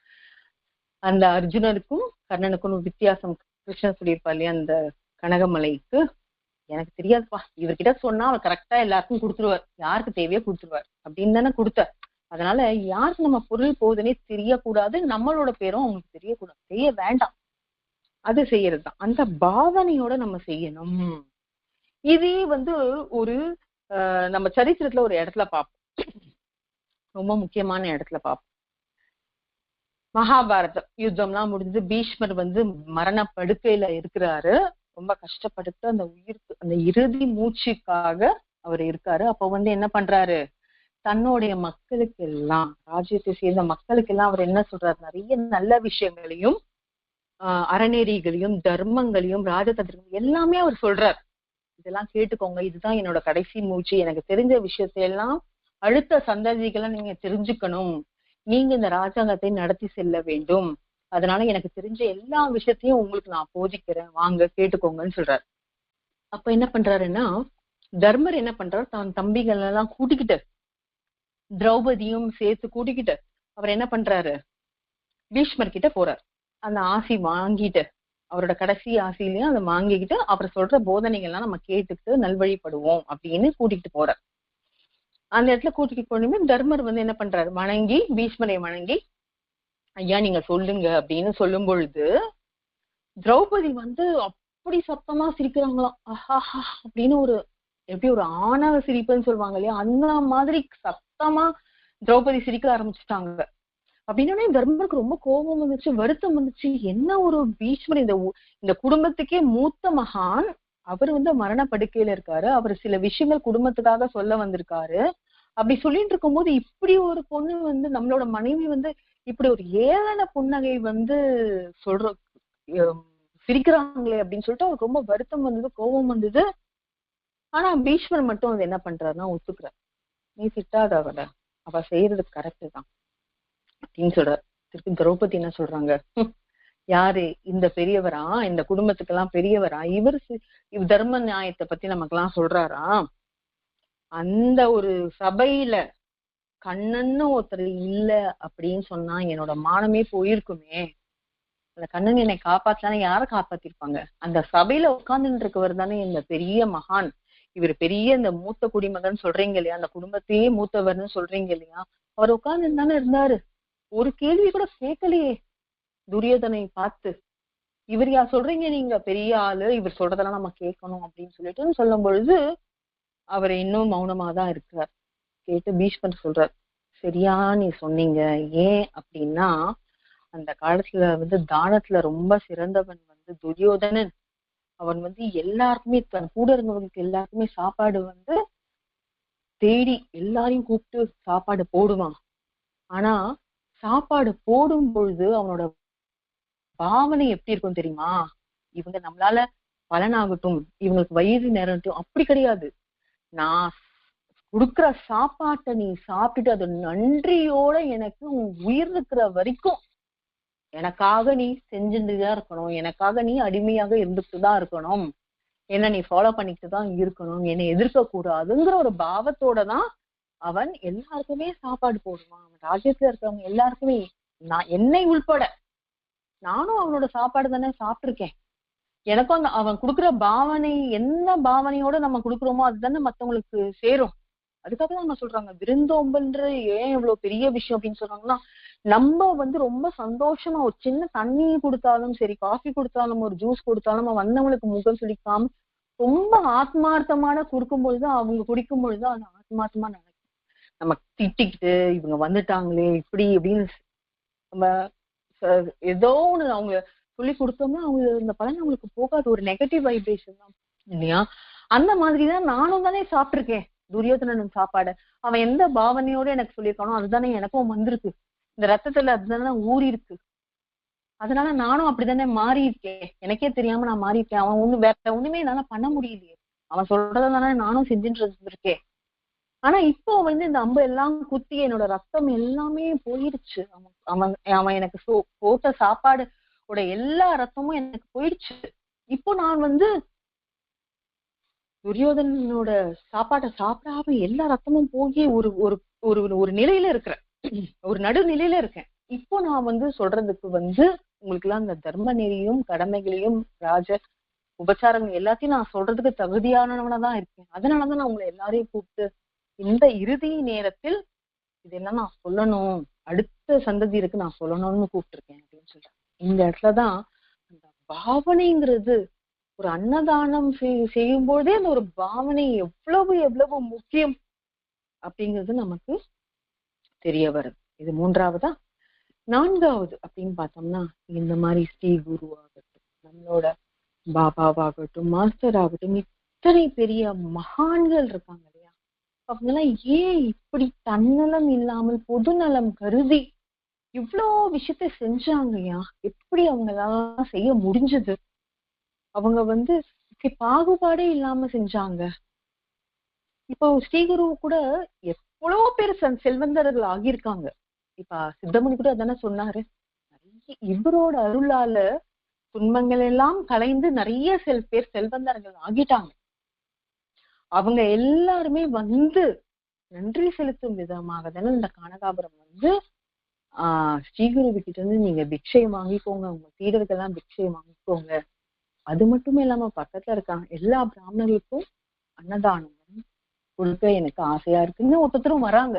அந்த அர்ஜுனருக்கும் கர்ணனுக்கும் வித்தியாசம் கிருஷ்ணன் சொல்லியிருப்பா இல்லையா, அந்த கனகமலைக்கு எனக்கு தெரியாதுப்பா, இவர்கிட்ட சொன்னா அவர் கரெக்டா எல்லாருக்கும் கொடுத்துருவார், யாருக்கு தேவையோ கொடுத்துருவார் அப்படின்னு தானே கொடுத்தார். அதனால யாருக்கு நம்ம பொருள் போகுதுன்னே தெரியக்கூடாது, நம்மளோட பேரும் அவங்களுக்கு தெரியக்கூடாது, செய்ய வேண்டாம். அது செய்யறதுதான், அந்த பாவனையோட நம்ம செய்யணும். இதே ஒரு நம்ம சரித்திரத்துல ஒரு இடத்துல பார்ப்போம், ரொம்ப முக்கியமான இடத்துல பார்ப்போம். மகாபாரத யுத்தம்லாம் முடிஞ்சு பீஷ்மர் மரண படுக்கையில இருக்கிறாரு, ரொம்ப கஷ்டப்பட்டு அந்த உயிருக்கு அந்த இறுதி மூச்சுக்காக அவர் இருக்காரு. அப்ப என்ன பண்றாரு, தன்னுடைய மக்களுக்கு எல்லாம், ராஜ்யத்தை சேர்ந்த மக்களுக்கு எல்லாம் அவர் என்ன சொல்றாரு, நிறைய நல்ல விஷயங்களையும் அறநெறிகளையும் தர்மங்களையும் ராஜதந்திரங்களையும் எல்லாமே அவர் சொல்றார். இதெல்லாம் கேட்டுக்கோங்க, இதுதான் என்னோட கடைசி மூச்சு, எனக்கு தெரிஞ்ச விஷயத்தையெல்லாம் அடுத்த சந்ததிகளை நீங்க தெரிஞ்சுக்கணும், நீங்க இந்த ராஜாங்கத்தை நடத்தி செல்ல வேண்டும், அதனால எனக்கு தெரிஞ்ச எல்லா விஷயத்தையும் உங்களுக்கு நான் போதிக்கிறேன், வாங்க கேட்டுக்கோங்கன்னு சொல்றாரு. அப்ப என்ன பண்றாருன்னா, தர்மர் என்ன பண்றாரு, தான் தம்பிகள் எல்லாம் கூட்டிக்கிட்டு, திரௌபதியும் சேர்த்து கூட்டிக்கிட்டு அவர் என்ன பண்றாரு, பீஷ்மர் கிட்ட போறார். அந்த ஆசி வாங்கிட்டு, அவரோட கடைசி ஆசையிலையும் அதை வாங்கிக்கிட்டு அவர் சொல்ற போதனைகள்லாம் நம்ம கேட்டுக்கிட்டு நல்வழிப்படுவோம் அப்படின்னு கூட்டிகிட்டு போறார். அந்த இடத்துல கூட்டிட்டு போனோமே தர்மர் என்ன பண்றாரு, வணங்கி பீஷ்மரை வணங்கி, ஐயா நீங்க சொல்லுங்க அப்படின்னு சொல்லும் பொழுது திரௌபதி அப்படி சத்தமா சிரிக்கிறாங்களாம். ஆஹா அப்படின்னு எப்படி ஒரு ஆணவ சிரிப்புன்னு சொல்லுவாங்க இல்லையா, அந்த மாதிரி சத்தமா திரௌபதி சிரிக்க ஆரம்பிச்சுட்டாங்க. அப்படின்னே தர்மருக்கு ரொம்ப கோபம் வந்துச்சு, வருத்தம் வந்துச்சு. என்ன ஒரு பீஷ்மர், இந்த குடும்பத்துக்கே மூத்த மகான், அவர் மரண படுக்கையில இருக்காரு, அவர் சில விஷயங்கள் குடும்பத்துக்காக சொல்ல வந்திருக்காரு. அப்படி சொல்லிட்டு இருக்கும் போது இப்படி ஒரு பொண்ணு நம்மளோட மனைவி இப்படி ஒரு ஏளன புன்னகை சொல்ற சிரிக்கிறாங்களே அப்படின்னு சொல்லிட்டு அவருக்கு ரொம்ப வருத்தம் வந்தது, கோபம் வந்தது. ஆனா பீஷ்மர் மட்டும் என்ன பண்றாருன்னா ஒத்துக்கிறார், நீ திட்டாத அவளை, அவ செய்யறது கரெக்ட் தான் அப்படின்னு சொல்றாரு. திருப்பி திரௌபதி என்ன சொல்றாங்க, யாரு இந்த பெரியவரா, இந்த குடும்பத்துக்கெல்லாம் பெரியவரா, இவர் தர்ம நியாயத்தை பத்தி நமக்கெல்லாம் சொல்றாரா, அந்த ஒரு சபையில கண்ணன்னு ஒருத்தர் இல்ல அப்படின்னு சொன்னா என்னோட மானமே போயிருக்குமே, அந்த கண்ணன் என்னை காப்பாத்தலான்னு யார காப்பாத்திருப்பாங்க, அந்த சபையில உட்கார்ந்துட்டு இருக்கவர் தானே இந்த பெரிய மகான், இவர் பெரிய இந்த மூத்த குடிமகன் சொல்றீங்க இல்லையா, அந்த குடும்பத்தையே மூத்தவர்னு சொல்றீங்க இல்லையா, அவர் உட்கார்ந்து தானே இருந்தாரு, ஒரு கேள்வி கூட கேட்கலையே துரியோதனை பார்த்து, இவர் யார் சொல்றீங்க நீங்க பெரிய ஆளு, இவர் சொல்றதெல்லாம் நம்ம கேட்கணும் அப்படின்னு சொல்லிட்டு சொல்லும் பொழுது அவர் இன்னும் மௌனமாதான் இருக்கிறார். கேட்டு பீஷ்மர் சொல்றார், சரியா நீ சொன்னீங்க, ஏன் அப்படின்னா அந்த காலத்துல தானத்துல ரொம்ப சிறந்தவன் துரியோதனன். அவன் எல்லாருக்குமே தன் கூட இருந்தவங்களுக்கு எல்லாருக்குமே சாப்பாடு தேடி எல்லாரையும் கூப்பிட்டு சாப்பாடு போடுவான். ஆனா சாப்பாடு போடும் பொழுது அவனோட பாவனை எப்படி இருக்கும் தெரியுமா, இவங்க நம்மளால பலனாகட்டும், இவங்களுக்கு வயிறு நேரட்டும், அப்படி கிடையாது, நான் கொடுக்குற சாப்பாட்டை நீ சாப்பிட்டுட்டு அது நன்றியோட எனக்கு உன் உயிர் இருக்கிற வரைக்கும் எனக்காக நீ செஞ்சுட்டுதான் இருக்கணும், எனக்காக நீ அடிமையாக இருந்துட்டுதான் இருக்கணும், என்ன நீ ஃபாலோ பண்ணிட்டு தான் இருக்கணும், என்னை எதிர்க்க கூடாதுங்கிற ஒரு பாவத்தோட தான் அவன் எல்லாருக்குமே சாப்பாடு போடுவான். அவன் ராஜ்யத்துல இருக்கிறவங்க எல்லாருக்குமே, நான் என்னை உள்பட நானும் அவனோட சாப்பாடு தானே சாப்பிட்டிருக்கேன், எனக்கும் அவன் கொடுக்குற பாவனை, என்ன பாவனையோட நம்ம கொடுக்குறோமோ அதுதானே மத்தவங்களுக்கு சேரும். அதுக்காக தான் நம்ம சொல்றாங்க விருந்தோம்பல்ன்ற ஏன் இவ்வளவு பெரிய விஷயம் அப்படின்னு சொல்றாங்கன்னா, நம்ம ரொம்ப சந்தோஷமா ஒரு சின்ன தண்ணி கொடுத்தாலும் சரி, காஃபி கொடுத்தாலும், ஒரு ஜூஸ் கொடுத்தாலும் வந்தவங்களுக்கு முகம் சுளிக்காம ரொம்ப ஆத்மார்த்தமான கொடுக்கும் பொழுதுதான், அவங்க குடிக்கும் பொழுதுதான் அது ஆத்மார்த்தமா நினைக்கும். நம்ம திட்டிக்கிட்டு இவங்க வந்துட்டாங்களே இப்படி இப்படின்னு நம்ம ஏதோ ஒண்ணு அவங்க சொல்லி கொடுத்தோம்னா அவங்க இந்த பலன் அவங்களுக்கு போகாது, ஒரு நெகட்டிவ் வைப்ரேஷன் தான் இல்லையா. அந்த மாதிரிதான் நானும் தானே சாப்பிட்டிருக்கேன் துரியோதனன் சாப்பாடு, அவன் எந்த பாவனையோட எனக்கு சொல்லியிருக்கானோ அதுதானே எனக்கும் வந்திருக்கு, இந்த ரத்தத்துல அதுதானே ஊறி இருக்கு. அதனால நானும் அப்படித்தானே மாறி இருக்கேன், எனக்கே தெரியாம நான் மாறி இருக்கேன். அவன் வேற ஒண்ணுமே என்னால பண்ண முடியலையே, அவன் சொல்றதுனால நானும் செஞ்சுட்டு இருக்கேன். ஆனா இப்போ இந்த அம்பு எல்லாம் குத்தி என்னோட ரத்தம் எல்லாமே போயிருச்சு. அவன் அவன் எனக்கு போட்ட சாப்பாடு எல்லா ரத்தமும் எனக்கு போயிடுச்சு. இப்போ நான் துரியோதனோட சாப்பாட்டை சாப்பிடாம எல்லா ரத்தமும் போய் ஒரு ஒரு ஒரு ஒரு நிலையில இருக்கிறேன், ஒரு நடுநிலையில இருக்கேன். இப்போ நான் சொல்றதுக்கு உங்களுக்கு எல்லாம் இந்த தர்ம நெறியும் கடமைகளையும் ராஜ உபச்சாரங்கள் எல்லாத்தையும் நான் சொல்றதுக்கு தகுதியானவனதான் இருக்கேன். அதனாலதான் நான் உங்களை எல்லாரையும் கூப்பிட்டு இந்த இறுதி நேரத்தில் இதெல்லாம் நான் சொல்லணும், அடுத்த சந்ததிக்கு நான் சொல்லணும்னு கூப்பிட்டுருக்கேன் அப்படின்னு சொல்றேன். இந்த இடத்துலதான் அந்த பாவனைங்கிறது, ஒரு அன்னதானம் செய்யும்போதே அந்த ஒரு பாவனை எவ்வளவு எவ்வளவு முக்கியம் அப்படிங்கிறது நமக்கு தெரிய வருது. இது மூன்றாவதா. நான்காவது அப்படின்னு பார்த்தோம்னா, இந்த மாதிரி ஸ்ரீ குருவாகட்டும், நம்மளோட பாபாவாகட்டும், மாஸ்டர் ஆகட்டும், இத்தனை பெரிய மகான்கள் இருக்காங்க இல்லையா, அவங்க எல்லாம் ஏன் இப்படி தன்னலம் இல்லாமல் பொது நலம் கருதி இவ்வளோ விஷயத்த செஞ்சாங்கய்யா? எப்படி அவங்களாம் செய்ய முடிஞ்சது? அவங்க பாகுபாடே இல்லாம செஞ்சாங்க. இப்போ ஸ்ரீகுரு கூட எவ்வளவு பேர் செல்வந்தர்கள் ஆகியிருக்காங்க. இப்ப சித்தமணி கூட அதானே சொன்னாரு, இவரோட அருளால துன்பங்கள் எல்லாம் கலைந்து நிறைய பேர் செல்வந்தர்கள் ஆகிட்டாங்க. அவங்க எல்லாருமே நன்றி செலுத்தும் விதமாக தானே இந்த கனகாபுரம் ஸ்ரீகுரு கிட்ட இருந்து நீங்க பிக்ஷை வாங்கிக்கோங்க, உங்க சீடர்கள்லாம் பிக்ஷை வாங்கிக்கோங்க. அது மட்டுமே இல்லாம பக்கத்துல இருக்காங்க எல்லா பிராமணர்களுக்கும் அன்னதானம் கொடுக்க எனக்கு ஆசையா இருக்குன்னு ஒருத்தரும் வராங்க.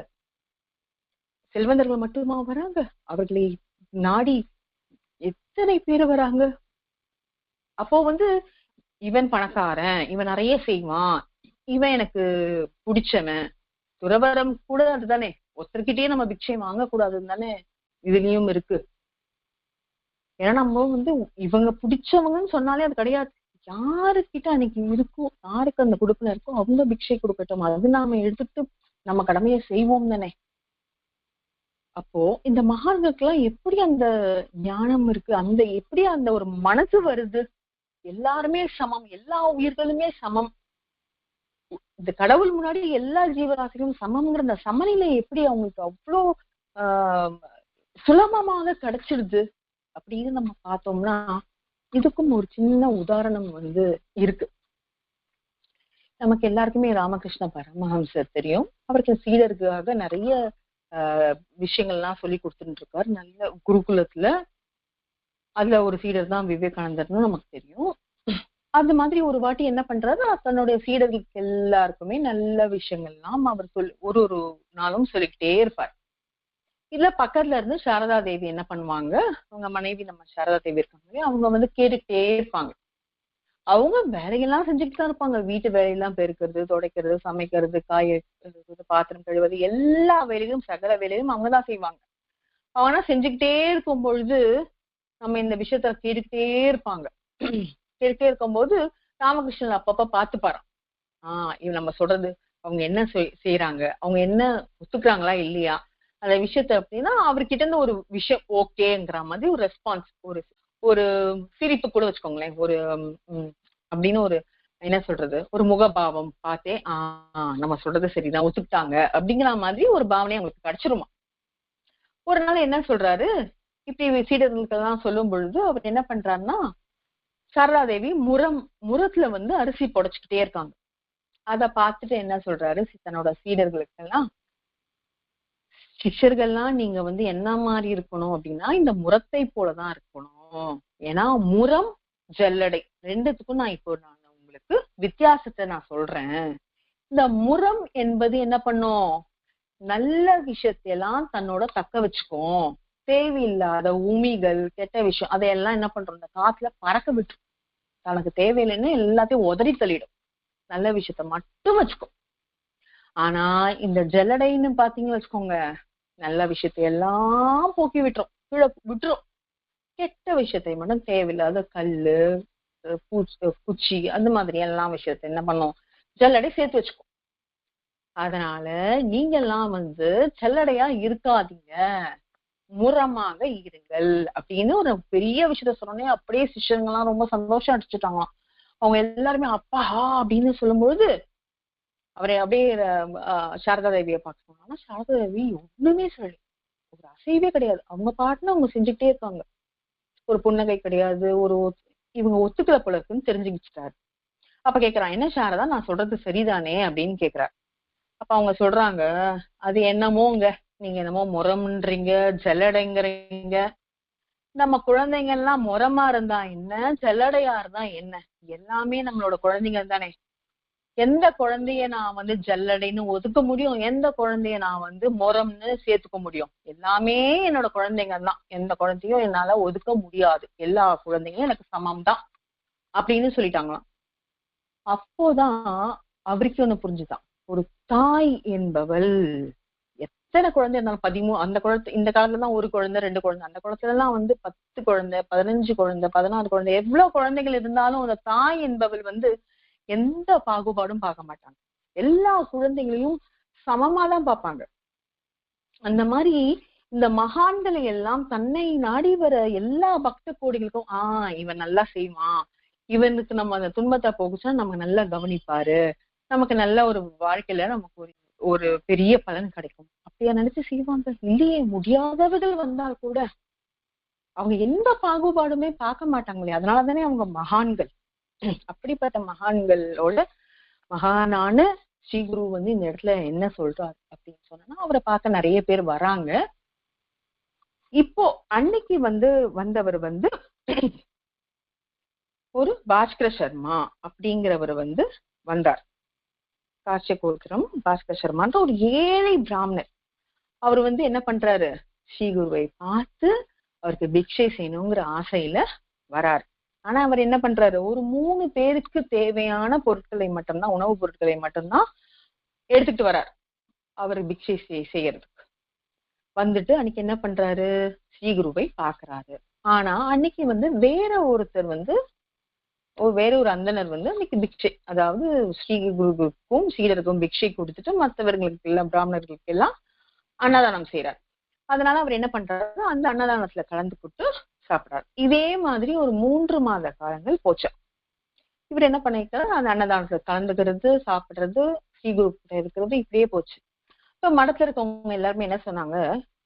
செல்வந்தர்கள் மட்டுமா வராங்க, அவர்களை நாடி எத்தனை பேர் வராங்க. அப்போ இவன் பணக்காரன், இவன் நிறைய செய்வான், இவன் எனக்கு பிடிச்சவன், துறவரம் கூட அதுதானே, ஒருத்தர்கிட்டயே நம்ம பிக்ஷை வாங்க கூடாதுன்னு தானே இதுலயும் இருக்கு. ஏன்னா நம்ம இவங்க பிடிச்சவங்கன்னு சொன்னாலே அது கிடையாது. யாருக்கிட்ட அன்னைக்கு இருக்கும், யாருக்கு அந்த குடுப்புல இருக்கோ அவங்க பிக்ஷை கொடுக்கட்டும், அது நாம எடுத்துட்டு நம்ம கடமையை செய்வோம் தானே. அப்போ இந்த மகான்களுக்கெல்லாம் எப்படி அந்த ஞானம் இருக்கு, அந்த எப்படி அந்த ஒரு மனசு வருது? எல்லாருமே சமம், எல்லா உயிர்களுமே சமம், இந்த கடவுள் முன்னாடி எல்லா ஜீவராசிகளும் சமம்ங்கிற அந்த சமநிலை எப்படி அவங்களுக்கு அவ்வளோ சுலபமாக கிடைச்சிடுது அப்படின்னு நம்ம பார்த்தோம்னா, இதுக்கும் ஒரு சின்ன உதாரணம் இருக்கு. நமக்கு எல்லாருக்குமே ராமகிருஷ்ண பரமஹம்சர் தெரியும். அவருக்கு சீடர்களுக்காக நிறைய விஷயங்கள்லாம் சொல்லி கொடுத்துட்டு இருக்காரு நல்ல குருகுலத்துல. அதுல ஒரு சீடர் தான் விவேகானந்தர்னு நமக்கு தெரியும். அது மாதிரி ஒரு வாட்டி என்ன பண்றாரு, தன்னுடைய சீடர்களுக்கு எல்லாருக்குமே நல்ல விஷயங்கள்லாம் அவர் ஒரு ஒரு நாளும் சொல்லிக்கிட்டே இருப்பார். இல்ல பக்கத்துல இருந்து சாரதா தேவி என்ன பண்ணுவாங்க, அவங்க மனைவி நம்ம சாரதா தேவி இருக்காங்க, அவங்க கேட்டுக்கிட்டே இருப்பாங்க. அவங்க வேலையெல்லாம் செஞ்சுக்கிட்டு தான் இருப்பாங்க, வீட்டு வேலையெல்லாம் பெருக்கிறது, துடைக்கிறது, சமைக்கிறது, காய பாத்திரம் கழுவது, எல்லா வேலையும் சகல வேலையும் அவங்கதான் செய்வாங்க. அவனா செஞ்சுக்கிட்டே இருக்கும் பொழுது நம்ம இந்த விஷயத்த கேட்டுக்கிட்டே இருப்பாங்க. கேட்டுட்டே இருக்கும்போது ராமகிருஷ்ணன் அப்பப்ப பார்த்துப்பாராம், இவன் நம்ம சொல்றது அவங்க என்ன செய்யறாங்க, அவங்க என்ன ஒத்துக்கிறாங்களா இல்லையா அந்த விஷயத்த அப்படின்னா அவர்கிட்ட இருந்து ஒரு விஷயம் ஓகேங்கிற மாதிரி ஒரு ரெஸ்பான்ஸ், ஒரு ஒரு சிரிப்பு கூட வச்சுக்கோங்களேன், ஒரு அப்படின்னு ஒரு என்ன சொல்றது, ஒரு முகபாவம் பார்த்தே நம்ம சொல்றது சரிதான் ஒத்துக்கிட்டாங்க அப்படிங்கிற மாதிரி ஒரு பாவனை அவங்களுக்கு கிடைச்சிருமா. ஒரு நாள் என்ன சொல்றாரு, இப்படி சீடர்களுக்கெல்லாம் சொல்லும் பொழுது அவர் என்ன பண்றாருன்னா, சாரதாதேவி முரத்துல அரிசி புடைச்சுக்கிட்டே இருக்காங்க. அத பார்த்துட்டு என்ன சொல்றாரு, தன்னோட சீடர்களுக்கெல்லாம், சிஷ்யர்கள்லாம் நீங்க என்ன மாதிரி இருக்கணும் அப்படின்னா இந்த முரத்தை போலதான் இருக்கணும். ஏன்னா முரம் ஜல்லடை ரெண்டுத்துக்கும் நான் உங்களுக்கு வித்தியாசத்தை நான் சொல்றேன். இந்த முரம் என்பது என்ன பண்ணும், நல்ல விஷயத்தையெல்லாம் தன்னோட தக்க வச்சுக்கும், தேவையில்லாத உமிகள் கெட்ட விஷயம் அதையெல்லாம் என்ன பண்றோம் இந்த காத்துல பறக்க விட்டு தனக்கு தேவையில்லைன்னு எல்லாத்தையும் உதறி தள்ளிடும், நல்ல விஷயத்த மட்டும் வச்சுக்கும். ஆனா இந்த ஜல்லடைன்னு பாத்தீங்கன்னு வச்சுக்கோங்க, நல்ல விஷயத்தை எல்லாம் போக்கி விட்டுரும், கீழே விட்டுரும், கெட்ட விஷயத்தை மட்டும் தேவையில்லாத கல்லு பூச்சி அந்த மாதிரி எல்லாம் விஷயத்த என்ன பண்ணும் ஜல்லடை சேர்த்து வச்சுக்கும். அதனால நீங்க எல்லாம் ஜல்லடையா இருக்காதீங்க, முறமாக இருங்கள் அப்படின்னு ஒரு பெரிய விஷயத்த சொன்னோடனே அப்படியே சிஷ்யங்கள்லாம் ரொம்ப சந்தோஷம் அடிச்சுட்டாங்களாம். அவங்க எல்லாருமே அப்பா அப்படின்னு சொல்லும்போது அவரை அப்படியே சாரதா தேவியை பார்க்கணும். ஆனா சாரதா தேவி ஒண்ணுமே சொல்லி ஒரு அசைவே கிடையாது. அவங்க பாட்டுன்னு அவங்க செஞ்சுக்கிட்டே இருக்காங்க. ஒரு புன்னகை கிடையாது. இவங்க ஒத்துக்கல போல இருக்குன்னு தெரிஞ்சுக்கிட்டாரு. அப்ப கேக்குறான், என்ன சாரதா நான் சொல்றது சரிதானே அப்படின்னு கேக்குறாரு. அப்ப அவங்க சொல்றாங்க, அது என்னமோங்க, நீங்க என்னமோ முரம்ன்றீங்க, ஜல்லடைங்கிறீங்க. நம்ம குழந்தைங்க எல்லாம் முரமா இருந்தா என்ன, ஜல்லடையா இருந்தா என்ன, எல்லாமே நம்மளோட குழந்தைங்க தானே. எந்த குழந்தைய நான் வந்து ஜல்லடைன்னு ஒதுக்க முடியும், எந்த குழந்தைய நான் வந்து முரம்னு சேர்த்துக்க முடியும்? எல்லாமே என்னோட குழந்தைங்க தான். எந்த குழந்தையும் என்னால ஒதுக்க முடியாது. எல்லா குழந்தைங்களும் எனக்கு சமம் தான் அப்படின்னு சொல்லிட்டாங்களாம். அப்போதான் அவருக்கு ஒண்ணு புரிஞ்சுதான். ஒரு தாய் என்பவள் எத்தனை குழந்தை இருந்தாலும் 13 அந்த குழந்தை இந்த காலத்துலதான் ஒரு குழந்தை 2 குழந்தை, அந்த குழந்தைல எல்லாம் வந்து 10 குழந்தை 15 குழந்தை 16 குழந்தை எவ்வளவு குழந்தைகள் இருந்தாலும் அந்த தாய் என்பவள் வந்து எந்த பாகுபாடும் பார்க்க மாட்டாங்க. எல்லா குழந்தைகளையும் சமமாதான் பார்ப்பாங்க. அந்த மாதிரி இந்த மகான்களை எல்லாம் தன்னை நாடி வர எல்லா பக்த கோடிகளுக்கும் இவன் நல்லா செய்வான், இவனுக்கு நம்ம அந்த துன்பத்தை போகுச்சா நம்ம நல்லா கவனிப்பாரு, நமக்கு நல்ல ஒரு வாழ்க்கையில நமக்கு ஒரு பெரிய பலன் கிடைக்கும் அப்படியா நினைச்சு செய்வாங்க. இல்லையே, முடியாதவர்கள் வந்தால் கூட அவங்க எந்த பாகுபாடுமே பார்க்க மாட்டாங்களே. அதனாலதானே அவங்க மகான்கள். அப்படிப்பட்ட மகான்களோட மகானான ஸ்ரீகுரு வந்து இந்த இடத்துல என்ன சொல்றாரு அப்படின்னு சொன்னா, அவரை பார்க்க நிறைய பேர் வராங்க. இப்போ அன்னைக்கு வந்தவர் வந்து ஒரு பாஸ்கர சர்மா அப்படிங்கிறவர் வந்து வந்தார். காட்சியகோத்திரம் பாஸ்கர சர்மான்ற ஒரு ஏழை பிராமணர். அவர் வந்து என்ன பண்றாரு, ஸ்ரீகுருவை பார்த்து அவருக்கு பிக்ஷை செய்யணுங்கிற ஆசையில வராரு. ஆனா அவர் என்ன பண்றாரு, ஒரு 3 பேருக்கு தேவையான பொருட்களை மட்டும்தான், உணவு பொருட்களை மட்டும்தான் எடுத்துக்கிட்டு வர்றாரு அவர் பிக்ஷை செய்யறதுக்கு. வந்துட்டு அன்னைக்கு என்ன பண்றாரு, ஸ்ரீகுருவை பாக்குறாரு. ஆனா அன்னைக்கு வந்து வேற ஒருத்தர் வந்து வேற ஒரு அந்தனர் வந்து அன்னைக்கு பிக்ஷை, அதாவது ஸ்ரீகுருவுக்கும் சீடருக்கும் பிக்ஷை கொடுத்துட்டு மற்றவர்களுக்கு எல்லாம் பிராமணர்களுக்கு எல்லாம் அன்னதானம் செய்யறாரு. அதனால அவர் என்ன பண்றாரு, அந்த அன்னதானத்துல கலந்துக்கிட்டு சாப்பிடுறாரு. இதே மாதிரி ஒரு 3 மாத காலங்கள் போச்சு. இவர் என்ன பண்ணிருக்காரு, அந்த அன்னதானத்துல கலந்துக்கிறது, சாப்பிடுறது, ஸ்ரீகுரு இருக்கிறது, இப்படியே போச்சு. இப்ப மடத்துல இருக்கவங்க எல்லாருமே என்ன சொன்னாங்க,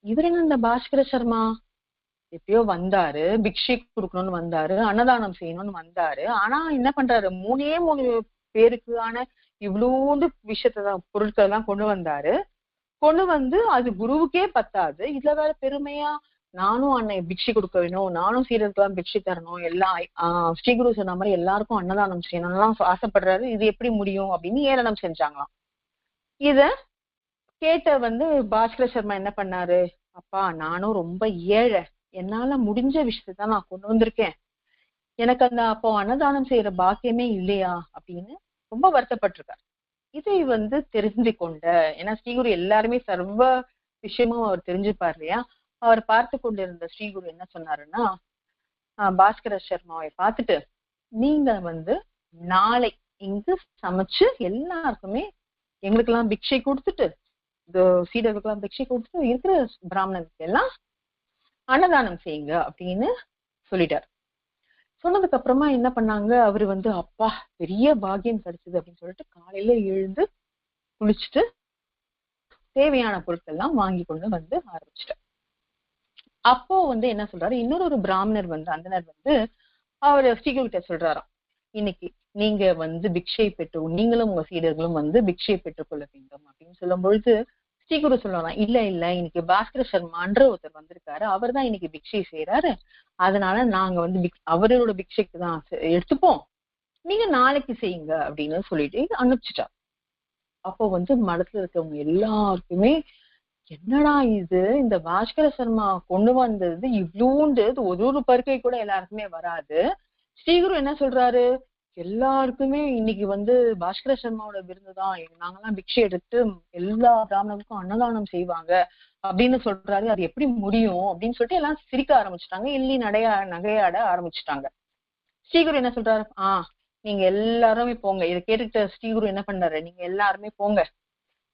இவர் என்ன இந்த பாஸ்கர சர்மா எப்பயோ வந்தாரு, பிக்ஷை கொடுக்கணும்னு வந்தாரு, அன்னதானம் செய்யணும்னு வந்தாரு, ஆனா என்ன பண்றாரு, 3 பேருக்கான இவ்வளோண்டு விஷயத்தான் பொருட்கள் எல்லாம் கொண்டு வந்தாரு. கொண்டு வந்து அது குருவுக்கே பத்தாது, இதுல வேற பெருமையா நானும் அன்னை பிக்ஷை கொடுக்க வேணும், நானும் சீடருக்கெல்லாம் பிக்ஷை தரணும், எல்லாம் ஸ்ரீகுரு சொன்ன மாதிரி எல்லாருக்கும் அன்னதானம் செய்யணும்லாம் ஆசைப்படுறாரு, இது எப்படி முடியும் அப்படின்னு ஏளனம் செஞ்சாங்களாம். இத கேட்ட வந்து பாஸ்கர சர்மா என்ன பண்ணாரு, அப்பா நானும் ரொம்ப ஏழை, என்னால முடிஞ்ச விஷயத்தான் நான் கொண்டு வந்திருக்கேன், எனக்கு அந்த அப்போ அன்னதானம் செய்யற பாக்கியமே இல்லையா அப்படின்னு ரொம்ப வருத்தப்பட்டிருக்காரு. இதை வந்து தெரிஞ்சு கொண்ட, ஏன்னா ஸ்ரீகுரு எல்லாருமே சர்வ விஷயமும் அவர் தெரிஞ்சுப்பார் இல்லையா, அவர் பார்த்து கொண்டிருந்த ஸ்ரீகுரு என்ன சொன்னாருன்னா, பாஸ்கர சர்மாவை பார்த்துட்டு, நீங்க வந்து நாளை இங்கு சமைச்சு எல்லாருக்குமே எங்களுக்கெல்லாம் பிக்ஷை கொடுத்துட்டு, சீடர்களுக்கெல்லாம் பிக்ஷை கொடுத்துட்டு, இருக்கிற பிராமணனுக்கு எல்லாம் அன்னதானம் செய்யுங்க அப்படின்னு சொல்லிட்டார். சொன்னதுக்கு அப்புறமா என்ன பண்ணாங்க, அவரு வந்து அப்பா பெரிய பாக்கியம் கிடைச்சது அப்படின்னு சொல்லிட்டு காலையில எழுந்து குளிச்சுட்டு தேவையான பொருட்கள் எல்லாம் வாங்கி கொண்டு வந்து ஆரம்பிச்சிட்டார். அப்போ வந்து என்ன சொல்றாரு, இன்னொரு பிராமணர் வந்து அந்தனர் வந்து அவர் ஸ்ரீகுரு கிட்ட சொல்றாராம், இன்னைக்கு நீங்க வந்து பிக்ஷை பெற்று, நீங்களும் உங்க சீடர்களும் வந்து பிக்ஷை பெற்றுக் கொள்ள வேண்டும் அப்படின்னு சொல்லும் பொழுது ஸ்ரீகுரு சொல்லலாம், இல்ல இன்னைக்கு பாஸ்கர சர்மான்ற ஒருத்தர் வந்திருக்காரு, அவர் தான் இன்னைக்கு பிக்ஷை செய்யறாரு, அதனால நாங்க வந்து அவரோட பிக்ஷைக்கு தான் எடுத்துப்போம், நீங்க நாளைக்கு செய்யுங்க அப்படின்னு சொல்லிட்டு அனுப்பிச்சிட்டா. அப்போ வந்து மடத்துல இருக்கவங்க எல்லாருக்குமே என்னடா இது, இந்த பாஸ்கர சர்மா கொண்டு வந்தது இவ்வளோண்டு, ஒரு பருக்கை கூட எல்லாருக்குமே வராது, ஸ்ரீகுரு என்ன சொல்றாரு, எல்லாருக்குமே இன்னைக்கு வந்து பாஸ்கர சர்மாவோட விருந்துதான், நாங்கெல்லாம் பிக்ஷை எடுத்து எல்லா பிராமணருக்கும் அன்னதானம் செய்வாங்க அப்படின்னு சொல்றாரு, அது எப்படி முடியும் அப்படின்னு சொல்லிட்டு எல்லாம் சிரிக்க ஆரம்பிச்சுட்டாங்க, எள்ளி நகையாட ஆரம்பிச்சுட்டாங்க. ஸ்ரீகுரு என்ன சொல்றாரு, நீங்க எல்லாருமே போங்க. இதை கேட்டுக்கிட்ட ஸ்ரீகுரு என்ன பண்ணாரு, நீங்க எல்லாருமே போங்க,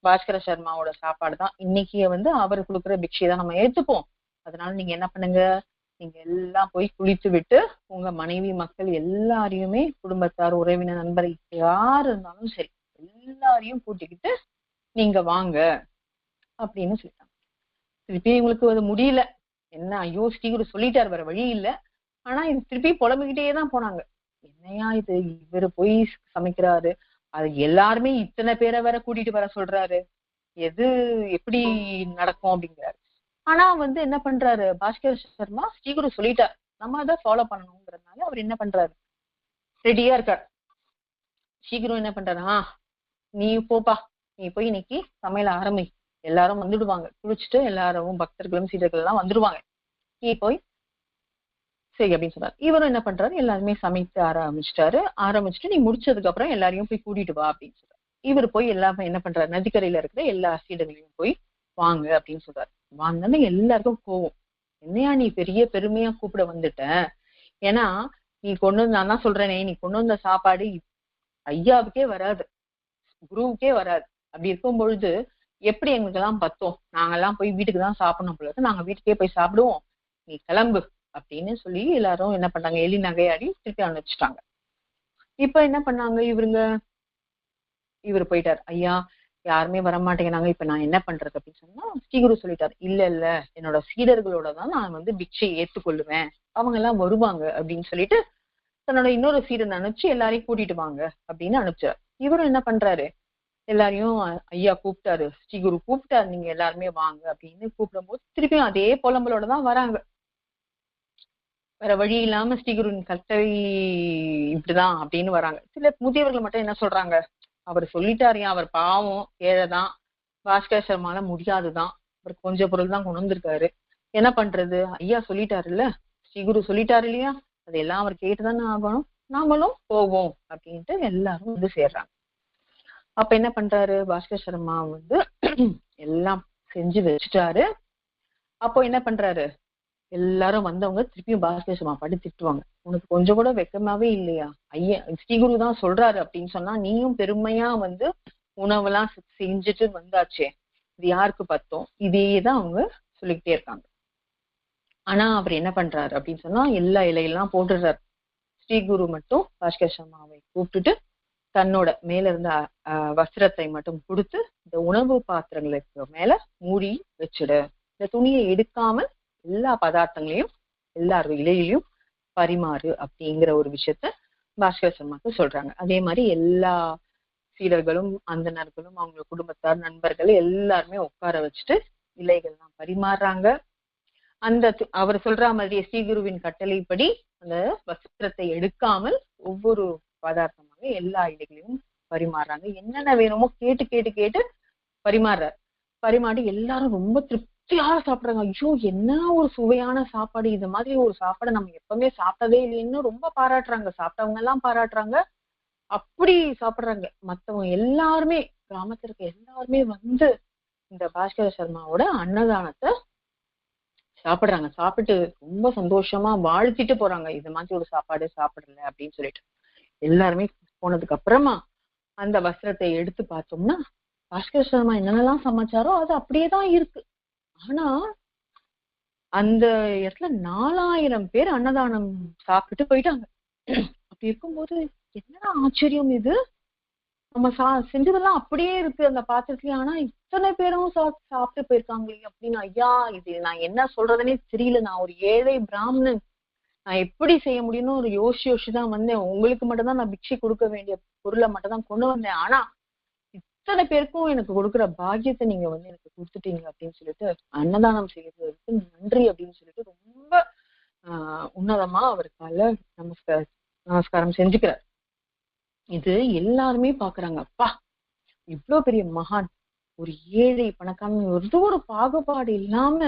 பாஸ்கர சர்மாவோட சாப்பாடு தான் இன்னைக்கு வந்து அவர் கொடுக்குற பிக்ஷை தான் நம்ம ஏத்துப்போம், அதனால நீங்க என்ன பண்ணுங்க, நீங்க எல்லாம் போய் குளித்து விட்டு உங்க மனைவி மக்கள் எல்லாரையுமே, குடும்பத்தார் உறவினர் நண்பர் யார் இருந்தாலும் சரி எல்லாரையும் கூட்டிக்கிட்டு நீங்க வாங்க அப்படின்னு சொல்லிட்டாங்க. திருப்பி இவங்களுக்கு அது முடியல. என்ன, ஐயோ ஸ்ரீகுரு சொல்லிட்டாரு, வேற வழி இல்ல. ஆனா இது திருப்பி புலம்பிக்கிட்டே தான் போனாங்க. என்னையா இது, இவரு போய் சமைக்கிறாரு, அது எல்லாருமே இத்தனை பேரை வேற கூட்டிட்டு வர சொல்றாரு, எது எப்படி நடக்கும் அப்படிங்கிறாரு. ஆனா என்ன பண்றாரு பாஸ்கர் சர்மா, ஸ்ரீகுரு சொல்லிட்டார் நம்ம அதை ஃபாலோ பண்ணணுங்கிறதுனால அவர் என்ன பண்றாரு, ரெடியா இருக்கார். ஸ்ரீகுரு என்ன பண்றாரு, நீ போப்பா, நீ போய் இன்னைக்கு சமையல ஆரம்பி, எல்லாரும் வந்துடுவாங்க, குளிச்சுட்டு எல்லாரும் பக்தர்களும் சீடர்கள் எல்லாம் வந்துடுவாங்க, நீ போய் சரி அப்படின்னு சொன்னார். இவரும் என்ன பண்றாரு, எல்லாருமே சமைத்து ஆரம்பிச்சுட்டு நீ முடிச்சதுக்கு அப்புறம் எல்லாரையும் போய் கூட்டிட்டு வா அப்படின்னு சொல்றாரு. இவர் போய் எல்லாமே என்ன பண்றாரு, நதிக்கரையில இருக்கிற எல்லா சீடர்களையும் போய் வாங்க அப்படின்னு சொல்றாரு. வாங்கன்னு எல்லாருக்கும் கோவம், என்னையா நீ பெரிய பெருமையா கூப்பிட வந்துட்ட, ஏன்னா நீ கொண்டு வந்து, நான் தான் சொல்றேனே, நீ கொண்டு வந்த சாப்பாடு ஐயாவுக்கே வராது, குருவுக்கே வராது. அப்படி இருக்கும் பொழுது எப்படி எங்களுக்கு எல்லாம் பத்தோம், நாங்கெல்லாம் போய் வீட்டுக்கு தான் சாப்பிடணும் பொழுது, நாங்க வீட்டுக்கே போய் சாப்பிடுவோம், நீ கிளம்பு அப்படின்னு சொல்லி எல்லாரும் என்ன பண்ணாங்க, எலி நகையாடி திருப்பி அனுப்பிச்சிட்டாங்க. இப்ப என்ன பண்ணாங்க இவர் போயிட்டார், ஐயா யாருமே வரமாட்டேங்கிறாங்க, இப்ப நான் என்ன பண்றது அப்படின்னு சொன்னா, ஸ்ரீகுரு சொல்லிட்டாரு, இல்ல இல்ல என்னோட சீடர்களோட தான் நான் பிக்ஷை ஏத்துக்கொள்ளுவேன், அவங்க எல்லாம் வருவாங்க அப்படின்னு சொல்லிட்டு தன்னோட இன்னொரு சீடன் அனுப்பிச்சு எல்லாரையும் கூட்டிட்டு வாங்க அப்படின்னு அனுப்பிச்சார். இவரும் என்ன பண்றாரு, எல்லாரையும் ஐயா கூப்பிட்டாரு, ஸ்ரீகுரு கூப்பிட்டாரு, நீங்க எல்லாருமே வாங்க அப்படின்னு கூப்பிடும் போது திருப்பியும் அதே புலம்பலோட தான் வராங்க. வேற வழி இல்லாம ஸ்ரீகுருவின் கட்டளை இப்படிதான் அப்படின்னு வராங்க. சில முதியவர்கள் மட்டும் என்ன சொல்றாங்க, அவர் சொல்லிட்டாரு, அவர் பாவம் ஏழைதான், பாஸ்கர் சர்மால முடியாதுதான், அவர் கொஞ்சம் பொருள் தான் கொண்டு வந்திருக்காரு, என்ன பண்றது, ஐயா சொல்லிட்டாரு இல்ல, ஸ்ரீகுரு சொல்லிட்டாரு இல்லையா, அதெல்லாம் அவர் கேட்டுதானே ஆகணும், நாமளும் போவோம் அப்படின்ட்டு எல்லாரும் சேர்றாங்க. அப்ப என்ன பண்றாரு பாஸ்கர் சர்மா எல்லாம் செஞ்சு வச்சுட்டாரு. அப்போ என்ன பண்றாரு, எல்லாரும் வந்தவங்க திருப்பியும் பாஸ்கர் சர்மா பாட்டு திட்டுவாங்க, உனக்கு கொஞ்சம் கூட வெக்கமாவே இல்லையா, ஐயா ஸ்ரீகுரு தான் சொல்றாரு அப்படின்னு சொன்னா நீயும் பெருமையா உணவெல்லாம் செஞ்சுட்டு வந்தாச்சே, இது யாருக்கு பத்தோம், இதேதான் அவங்க சொல்லிக்கிட்டே இருக்காங்க. ஆனா அவர் என்ன பண்றாரு அப்படின்னு சொன்னா, எல்லா இலையெல்லாம் போட்டுடுறாரு. ஸ்ரீகுரு மட்டும் பாஸ்கர் சர்மாவை கூப்பிட்டுட்டு தன்னோட மேல இருந்த வஸ்திரத்தை மட்டும் கொடுத்து, இந்த உணவு பாத்திரங்களுக்கு மேல மூடி வச்சுடு, இந்த துணியை எடுக்காமல் எல்லா பதார்த்தங்களையும் எல்லாரும் இலையிலையும் பரிமாறு அப்படிங்கிற ஒரு விஷயத்த பாஸ்கர் சர்மாக்கு சொல்றாங்க. அதே மாதிரி எல்லா சீடர்களும் அந்தணர்களும் அவங்க குடும்பத்தார் நண்பர்கள் எல்லாருமே உட்கார வச்சுட்டு இலைகள்லாம் பரிமாறுறாங்க. அவர் சொல்ற மாதிரி ஸ்ரீகுருவின் கட்டளைப்படி அந்த வஸ்திரத்தை எடுக்காமல் ஒவ்வொரு பதார்த்தமாக எல்லா இலைகளையும் பரிமாறுறாங்க. என்னென்ன வேணுமோ கேட்டு கேட்டு கேட்டு பரிமாறி எல்லாரும் ரொம்ப திருப்தியாக சாப்பிடுறாங்க. ஐயோ என்ன ஒரு சுவையான சாப்பாடு, இது மாதிரி ஒரு சாப்பாடை நம்ம எப்பவுமே சாப்பிட்டதே இல்லைன்னு ரொம்ப பாராட்டுறாங்க. சாப்பிட்டவங்க எல்லாம் பாராட்டுறாங்க, அப்படி சாப்பிடுறாங்க. மத்தவங்க எல்லாருமே, கிராமத்துல இருக்க எல்லாருமே இந்த பாஸ்கர சர்மாவோட அன்னதானத்தை சாப்பிடுறாங்க. சாப்பிட்டு ரொம்ப சந்தோஷமா வாழ்த்திட்டு போறாங்க, இது மாதிரி ஒரு சாப்பாடு சாப்பிடல அப்படின்னு சொல்லிட்டு. எல்லாருமே போனதுக்கு அப்புறமா அந்த வஸ்திரத்தை எடுத்து பார்த்தோம்னா, பாஸ்கர சர்மா என்னென்னலாம் சமைச்சாரோ அது அப்படியேதான் இருக்கு. ஆனா அந்த இடத்துல 4000 பேர் அன்னதானம் சாப்பிட்டு போயிட்டாங்க. அப்படி இருக்கும்போது என்ன ஆச்சரியம் இது, நம்ம செஞ்சதெல்லாம் அப்படியே இருக்கு அந்த பாத்திரத்துலயே, ஆனா இத்தனை பேரும் சாப்பிட்டு போயிருக்காங்களே அப்படின்னு. ஐயா இது நான் என்ன சொல்றதுன்னே தெரியல, நான் ஒரு ஏழை பிராமணன், நான் எப்படி செய்ய முடியும்னு ஒரு யோசிச்சுதான் வந்தேன். உங்களுக்கு மட்டும் தான் நான் பிக்ஷை கொடுக்க வேண்டிய பொருளை மட்டும் தான் கொண்டு வந்தேன், ஆனா இத்தனை பேருக்கும் எனக்கு கொடுக்குற பாக்கியத்தை நீங்க எனக்கு கொடுத்துட்டீங்க அப்படின்னு சொல்லிட்டு, அன்னதானம் செய்யறதுக்கு நன்றி அப்படின்னு சொல்லிட்டு ரொம்ப உன்னதமா அவருக்கால நமஸ்காரம் செஞ்சுக்கிறார். இது எல்லாருமே பாக்குறாங்க, அப்பா இவ்வளவு பெரிய மகான், ஒரு ஏழை பணக்காரன் ஒரு பாகுபாடு இல்லாம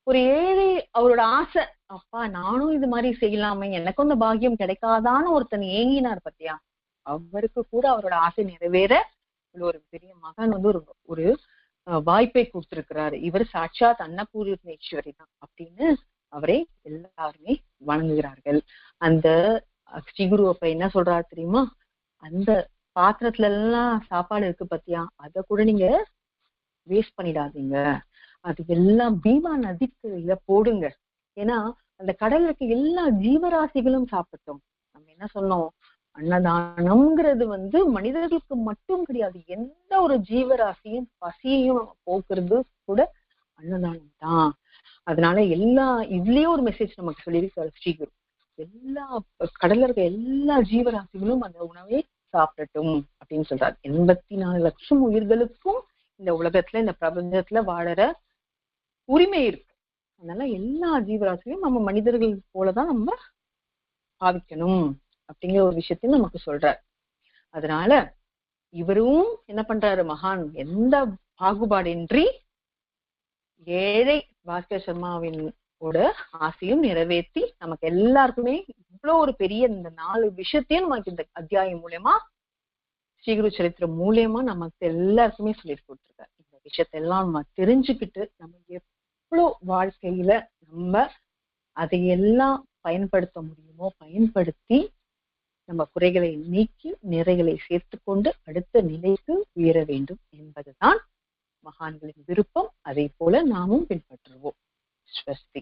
ஒரு ஏழை, அவரோட ஆசை, அப்பா நானும் இது மாதிரி செய்யலாமே, எனக்கு அந்த பாக்கியம் கிடைக்காதான்னு ஒருத்தன் ஏங்கினார் பத்தியா, அவருக்கு கூட அவரோட ஆசை நிறைவேற ஒரு பெரிய மகன் ஒரு வாய்ப்பை கொடுத்திருக்கிறாரு. இவர் சாட்சாத் அன்னபூர்ணேஸ்வரி தான் அப்படின்னு அவரை எல்லாருமே வணங்குகிறார்கள். அந்த ஸ்ரீகுரு அப்ப என்ன சொல்றாரு தெரியுமா, அந்த பாத்திரத்துல எல்லாம் சாப்பாடு இருக்கு பத்தியா, அத கூட நீங்க வேஸ்ட் பண்ணிடாதீங்க, அது எல்லாம் பீமா நதிக்கு போடுங்க. ஏன்னா அந்த கடல்ல இருக்க எல்லா ஜீவராசிகளும் சாப்பிட்டோம். நம்ம என்ன சொன்னோம், அன்னதானம்ங்கிறது மனிதர்களுக்கு மட்டும் கிடையாது, எந்த ஒரு ஜீவராசியும் பசியையும் போக்குறது கூட அன்னதானம் தான். அதனால இதுலயே ஒரு மெசேஜ் நமக்கு சொல்லியிருக்காரு ஸ்ரீகுரு. எல்லா கடல்ல இருக்க எல்லா ஜீவராசிகளும் அந்த உணவை சாப்பிடட்டும் அப்படின்னு சொல்றாரு. 84 லட்சம் உயிர்களுக்கும் இந்த உலகத்துல, இந்த பிரபஞ்சத்துல வாழற உரிமை இருக்கு. அதனால எல்லா ஜீவராசியும் நம்ம மனிதர்கள் போலதான் நம்ம பாவிக்கணும் அப்படிங்கிற ஒரு விஷயத்தையும் நமக்கு சொல்றாரு. அதனால இவரும் என்ன பண்றாரு, மகான் எந்த பாகுபாடின்றி ஏழை பாஸ்கர் சர்மாவின் ஆசையும் நிறைவேற்றி நமக்கு எல்லாருக்குமே இவ்வளவு ஒரு பெரிய இந்த 4 விஷயத்தையும் நமக்கு இந்த அத்தியாயம் மூலமா, ஸ்ரீகுரு சரித்திரம் மூலியமா நமக்கு எல்லாருக்குமே சொல்லி கொடுத்துருக்காரு. இந்த விஷயத்தெல்லாம் நம்ம தெரிஞ்சுக்கிட்டு நம்ம எவ்வளவு வாழ்க்கையில நம்ம அதையெல்லாம் பயன்படுத்த முடியுமோ பயன்படுத்தி நம்ம குறைகளை நீக்கி நிறைகளை சேர்த்து கொண்டு அடுத்த நிலைக்கு உயர வேண்டும் என்பதுதான் மகான்களின் விருப்பம். அதை போல நாமும் பின்பற்றுவோம். ஸ்வஸ்தி.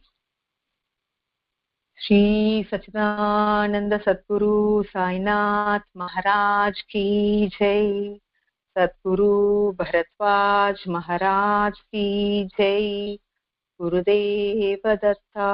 ஸ்ரீ சச்சிதானந்த சத்குரு சாய்நாத் மகாராஜ் கி ஜெய். சத்குரு பரத்வாஜ் மகாராஜ் கி ஜெய். குருதேவ தத்தா.